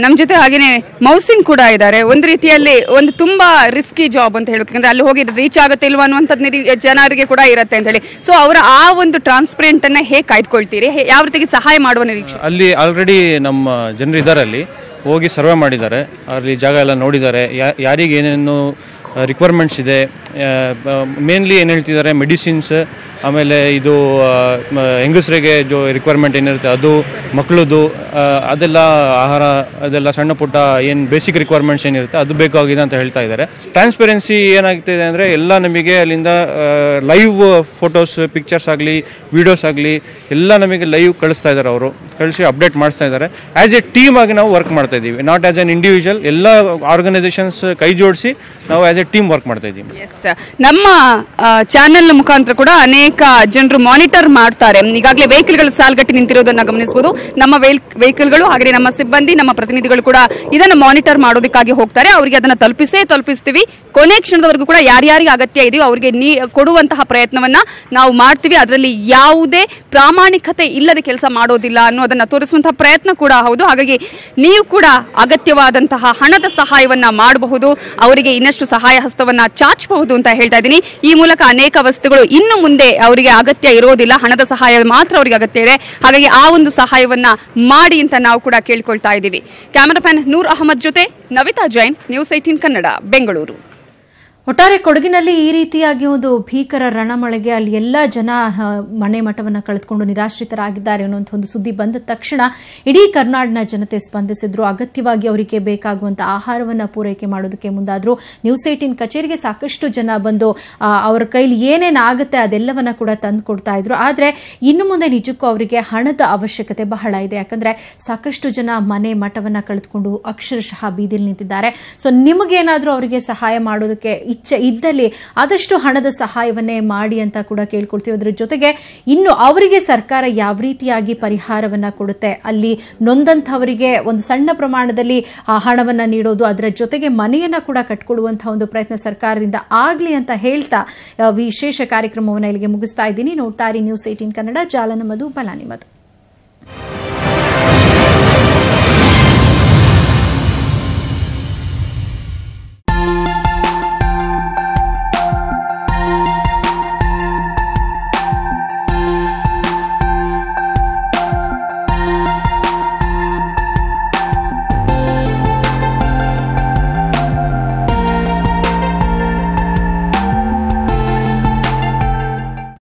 ನಮ್ ಜೊತೆ ಹಾಗೇನೆ ಮೌಸಿನ್ ಕೂಡ ಇದ್ದಾರೆ. ಒಂದು ರೀತಿಯಲ್ಲಿ ಒಂದು ತುಂಬಾ ರಿಸ್ಕಿ ಜಾಬ್ ಅಂತ ಹೇಳಬೇಕಂದ್ರೆ ಅಲ್ಲಿ ಹೋಗಿ ರೀಚ್ ಆಗುತ್ತೆ ಇಲ್ವಾ ಅನ್ನುವಂಥದ್ದು ಜನರಿಗೆ ಕೂಡ ಇರುತ್ತೆ ಅಂತ ಹೇಳಿ. ಸೊ ಅವರ ಆ ಒಂದು ಟ್ರಾನ್ಸ್ಪರೆಂಟ್ ಅನ್ನ ಹೇಗೆ ಕಾಯ್ದುಕೊಳ್ತೀರಿ, ಯಾವ ರೀತಿಗೆ ಸಹಾಯ ಮಾಡುವ ನಿರೀಕ್ಷೆ? ಅಲ್ಲಿ ಆಲ್ರೆಡಿ ನಮ್ಮ ಜನರು ಇದ್ದಾರೆ, ಅಲ್ಲಿ ಹೋಗಿ ಸರ್ವೆ ಮಾಡಿದ್ದಾರೆ, ಅಲ್ಲಿ ಜಾಗ ಎಲ್ಲ ನೋಡಿದ್ದಾರೆ, ಯಾರಿಗೆ ಏನೇನು ರಿಕ್ವೈರ್ಮೆಂಟ್ಸ್ ಇದೆ, ಮೇನ್ಲಿ ಏನು ಹೇಳ್ತಿದ್ದಾರೆ ಮೆಡಿಸಿನ್ಸ್, ಆಮೇಲೆ ಇದು ಹೆಂಗಸರಿಗೆ ಜೋ ರಿಕ್ವೈರ್ಮೆಂಟ್ ಏನಿರುತ್ತೆ ಅದು, ಮಕ್ಕಳದು ಅದೆಲ್ಲ ಆಹಾರ, ಅದೆಲ್ಲ ಸಣ್ಣ ಪುಟ್ಟ ಏನು ಬೇಸಿಕ್ ರಿಕ್ವೈರ್ಮೆಂಟ್ಸ್ ಏನಿರುತ್ತೆ ಅದು ಬೇಕಾಗಿದೆ ಅಂತ ಹೇಳ್ತಾ ಇದ್ದಾರೆ. ಟ್ರಾನ್ಸ್ಪರೆನ್ಸಿ ಏನಾಗ್ತಿದೆ ಅಂದರೆ ಎಲ್ಲ ನಮಗೆ ಅಲ್ಲಿಂದ ಲೈವ್ ಫೋಟೋಸ್, ಪಿಕ್ಚರ್ಸ್ ಆಗಲಿ, ವಿಡಿಯೋಸ್ ಆಗಲಿ ಎಲ್ಲ ನಮಗೆ ಲೈವ್ ಕಳಿಸ್ತಾ ಇದ್ದಾರೆ. ಅವರು ಕಳಿಸಿ ಅಪ್ಡೇಟ್ ಮಾಡಿಸ್ತಾ ಇದ್ದಾರೆ. ಆ್ಯಸ್ ಎ ಟೀಮ್ ಆಗಿ ನಾವು ವರ್ಕ್ ಮಾಡ್ತಾ ಇದ್ದೀವಿ, ನಾಟ್ ಆ್ಯಸ್ ಎನ್ ಇಂಡಿವಿಜುವಲ್. ಎಲ್ಲ ಆರ್ಗನೈಸೇಷನ್ಸ್ ಕೈ ಜೋಡಿಸಿ ನಾವು ಆ್ಯಸ್ ಎ ಟೀಮ್ ವರ್ಕ್ ಮಾಡ್ತಾ ಇದ್ದೀವಿ. ನಮ್ಮ ಚಾನೆಲ್ ಮುಖಾಂತರ ಕೂಡ ಅನೇಕ ಜನರು ಮಾನಿಟರ್ ಮಾಡ್ತಾರೆ. ಈಗಾಗಲೇ ವೆಹಿಕಲ್ಗಳು ಸಾಲ್ಗಟ್ಟಿ ನಿಂತಿರೋದನ್ನ ಗಮನಿಸಬಹುದು. ನಮ್ಮ ವೆಹಿಕಲ್ಗಳು ಹಾಗೆ ನಮ್ಮ ಸಿಬ್ಬಂದಿ, ನಮ್ಮ ಪ್ರತಿನಿಧಿಗಳು ಕೂಡ ಇದನ್ನು ಮಾನಿಟರ್ ಮಾಡೋದಕ್ಕಾಗಿ ಹೋಗ್ತಾರೆ. ಅವರಿಗೆ ಅದನ್ನ ತಲುಪಿಸ್ತೀವಿ. ಕೊನೆ ಕ್ಷಣದವರೆಗೂ ಕೂಡ ಯಾರ್ಯಾರಿಗೆ ಅಗತ್ಯ ಇದೆಯೋ ಅವರಿಗೆ ಕೊಡುವಂತಹ ಪ್ರಯತ್ನವನ್ನ ನಾವು ಮಾಡ್ತೀವಿ. ಅದರಲ್ಲಿ ಯಾವುದೇ ಪ್ರಾಮಾಣಿಕತೆ ಇಲ್ಲದೆ ಕೆಲಸ ಮಾಡೋದಿಲ್ಲ ಅನ್ನೋದನ್ನ ತೋರಿಸುವಂತಹ ಪ್ರಯತ್ನ ಕೂಡ ಹೌದು. ಹಾಗಾಗಿ ನೀವು ಕೂಡ ಅಗತ್ಯವಾದಂತಹ ಹಣದ ಸಹಾಯವನ್ನ ಮಾಡಬಹುದು, ಅವರಿಗೆ ಇನ್ನಷ್ಟು ಸಹಾಯ ಹಸ್ತವನ್ನ ಚಾಚಬಹುದು ಅಂತ ಹೇಳ್ತಾ ಇದ್ದೀನಿ. ಈ ಮೂಲಕ ಅನೇಕ ವಸ್ತುಗಳು ಇನ್ನು ಮುಂದೆ ಅವರಿಗೆ ಅಗತ್ಯ ಇರೋದಿಲ್ಲ, ಹಣದ ಸಹಾಯ ಮಾತ್ರ ಅವರಿಗೆ ಅಗತ್ಯ ಇದೆ. ಹಾಗಾಗಿ ಆ ಒಂದು ಸಹಾಯವನ್ನ ಮಾಡಿ ಅಂತ ನಾವು ಕೂಡ ಕೇಳ್ಕೊಳ್ತಾ ಇದ್ದೀವಿ. ಕ್ಯಾಮರಾಮನ್ ನೂರ್ ಅಹಮದ್ ಜೊತೆ ನವಿತಾ ಜೈನ್, ನ್ಯೂಸ್ 18 ಕನ್ನಡ, ಬೆಂಗಳೂರು. ಒಟ್ಟಾರೆ ಕೊಡಗಿನಲ್ಲಿ ಈ ರೀತಿಯಾಗಿ ಒಂದು ಭೀಕರ ರಣಮಳೆಗೆ ಅಲ್ಲಿ ಎಲ್ಲ ಜನ ಮನೆ ಮಠವನ್ನು ಕಳೆದುಕೊಂಡು ನಿರಾಶ್ರಿತರಾಗಿದ್ದಾರೆ ಅನ್ನುವಂಥ ಒಂದು ಸುದ್ದಿ ಬಂದ ತಕ್ಷಣ ಇಡೀ ಕರ್ನಾಟಕದ ಜನತೆ ಸ್ಪಂದಿಸಿದ್ರು. ಅಗತ್ಯವಾಗಿ ಅವರಿಗೆ ಬೇಕಾಗುವಂತಹ ಆಹಾರವನ್ನು ಪೂರೈಕೆ ಮಾಡೋದಕ್ಕೆ ಮುಂದಾದ್ರು. ನ್ಯೂಸ್ 18 ಕಚೇರಿಗೆ ಸಾಕಷ್ಟು ಜನ ಬಂದು ಅವರ ಕೈಲಿ ಏನೇನಾಗುತ್ತೆ ಅದೆಲ್ಲವನ್ನ ಕೂಡ ತಂದು ಕೊಡ್ತಾ ಇದ್ರು. ಆದರೆ ಇನ್ನು ಮುಂದೆ ನಿಜಕ್ಕೂ ಅವರಿಗೆ ಹಣದ ಅವಶ್ಯಕತೆ ಬಹಳ ಇದೆ. ಯಾಕಂದ್ರೆ ಸಾಕಷ್ಟು ಜನ ಮನೆ ಮಠವನ್ನು ಕಳೆದುಕೊಂಡು ಅಕ್ಷರಶಃ ಬೀದಿಲಿ ನಿಂತಿದ್ದಾರೆ. ಸೊ ನಿಮಗೇನಾದ್ರೂ ಅವರಿಗೆ ಸಹಾಯ ಮಾಡೋದಕ್ಕೆ ಇಚ್ಛೆ ಇದ್ದಲ್ಲಿ ಆದಷ್ಟು ಹಣದ ಸಹಾಯವನ್ನೇ ಮಾಡಿ ಅಂತ ಕೂಡ ಕೇಳ್ಕೊಳ್ತೀವಿ. ಅದರ ಜೊತೆಗೆ ಇನ್ನು ಅವರಿಗೆ ಸರ್ಕಾರ ಯಾವ ರೀತಿಯಾಗಿ ಪರಿಹಾರವನ್ನ ಕೊಡುತ್ತೆ, ಅಲ್ಲಿ ನೊಂದಂಥವರಿಗೆ ಒಂದು ಸಣ್ಣ ಪ್ರಮಾಣದಲ್ಲಿ ಹಣವನ್ನ ನೀಡೋದು, ಅದರ ಜೊತೆಗೆ ಮನೆಯನ್ನ ಕೂಡ ಕಟ್ಕೊಡುವಂತಹ ಒಂದು ಪ್ರಯತ್ನ ಸರ್ಕಾರದಿಂದ ಆಗ್ಲಿ ಅಂತ ಹೇಳ್ತಾ ವಿಶೇಷ ಕಾರ್ಯಕ್ರಮವನ್ನು ಇಲ್ಲಿಗೆ ಮುಗಿಸ್ತಾ ಇದ್ದೀನಿ. ನೋಡ್ತಾ ಇರಿ ನ್ಯೂಸ್ 18 ಕನ್ನಡ, ಜಾಲ ನಮ್ಮದು, ಬಲ ನಿಮ್ಮದು.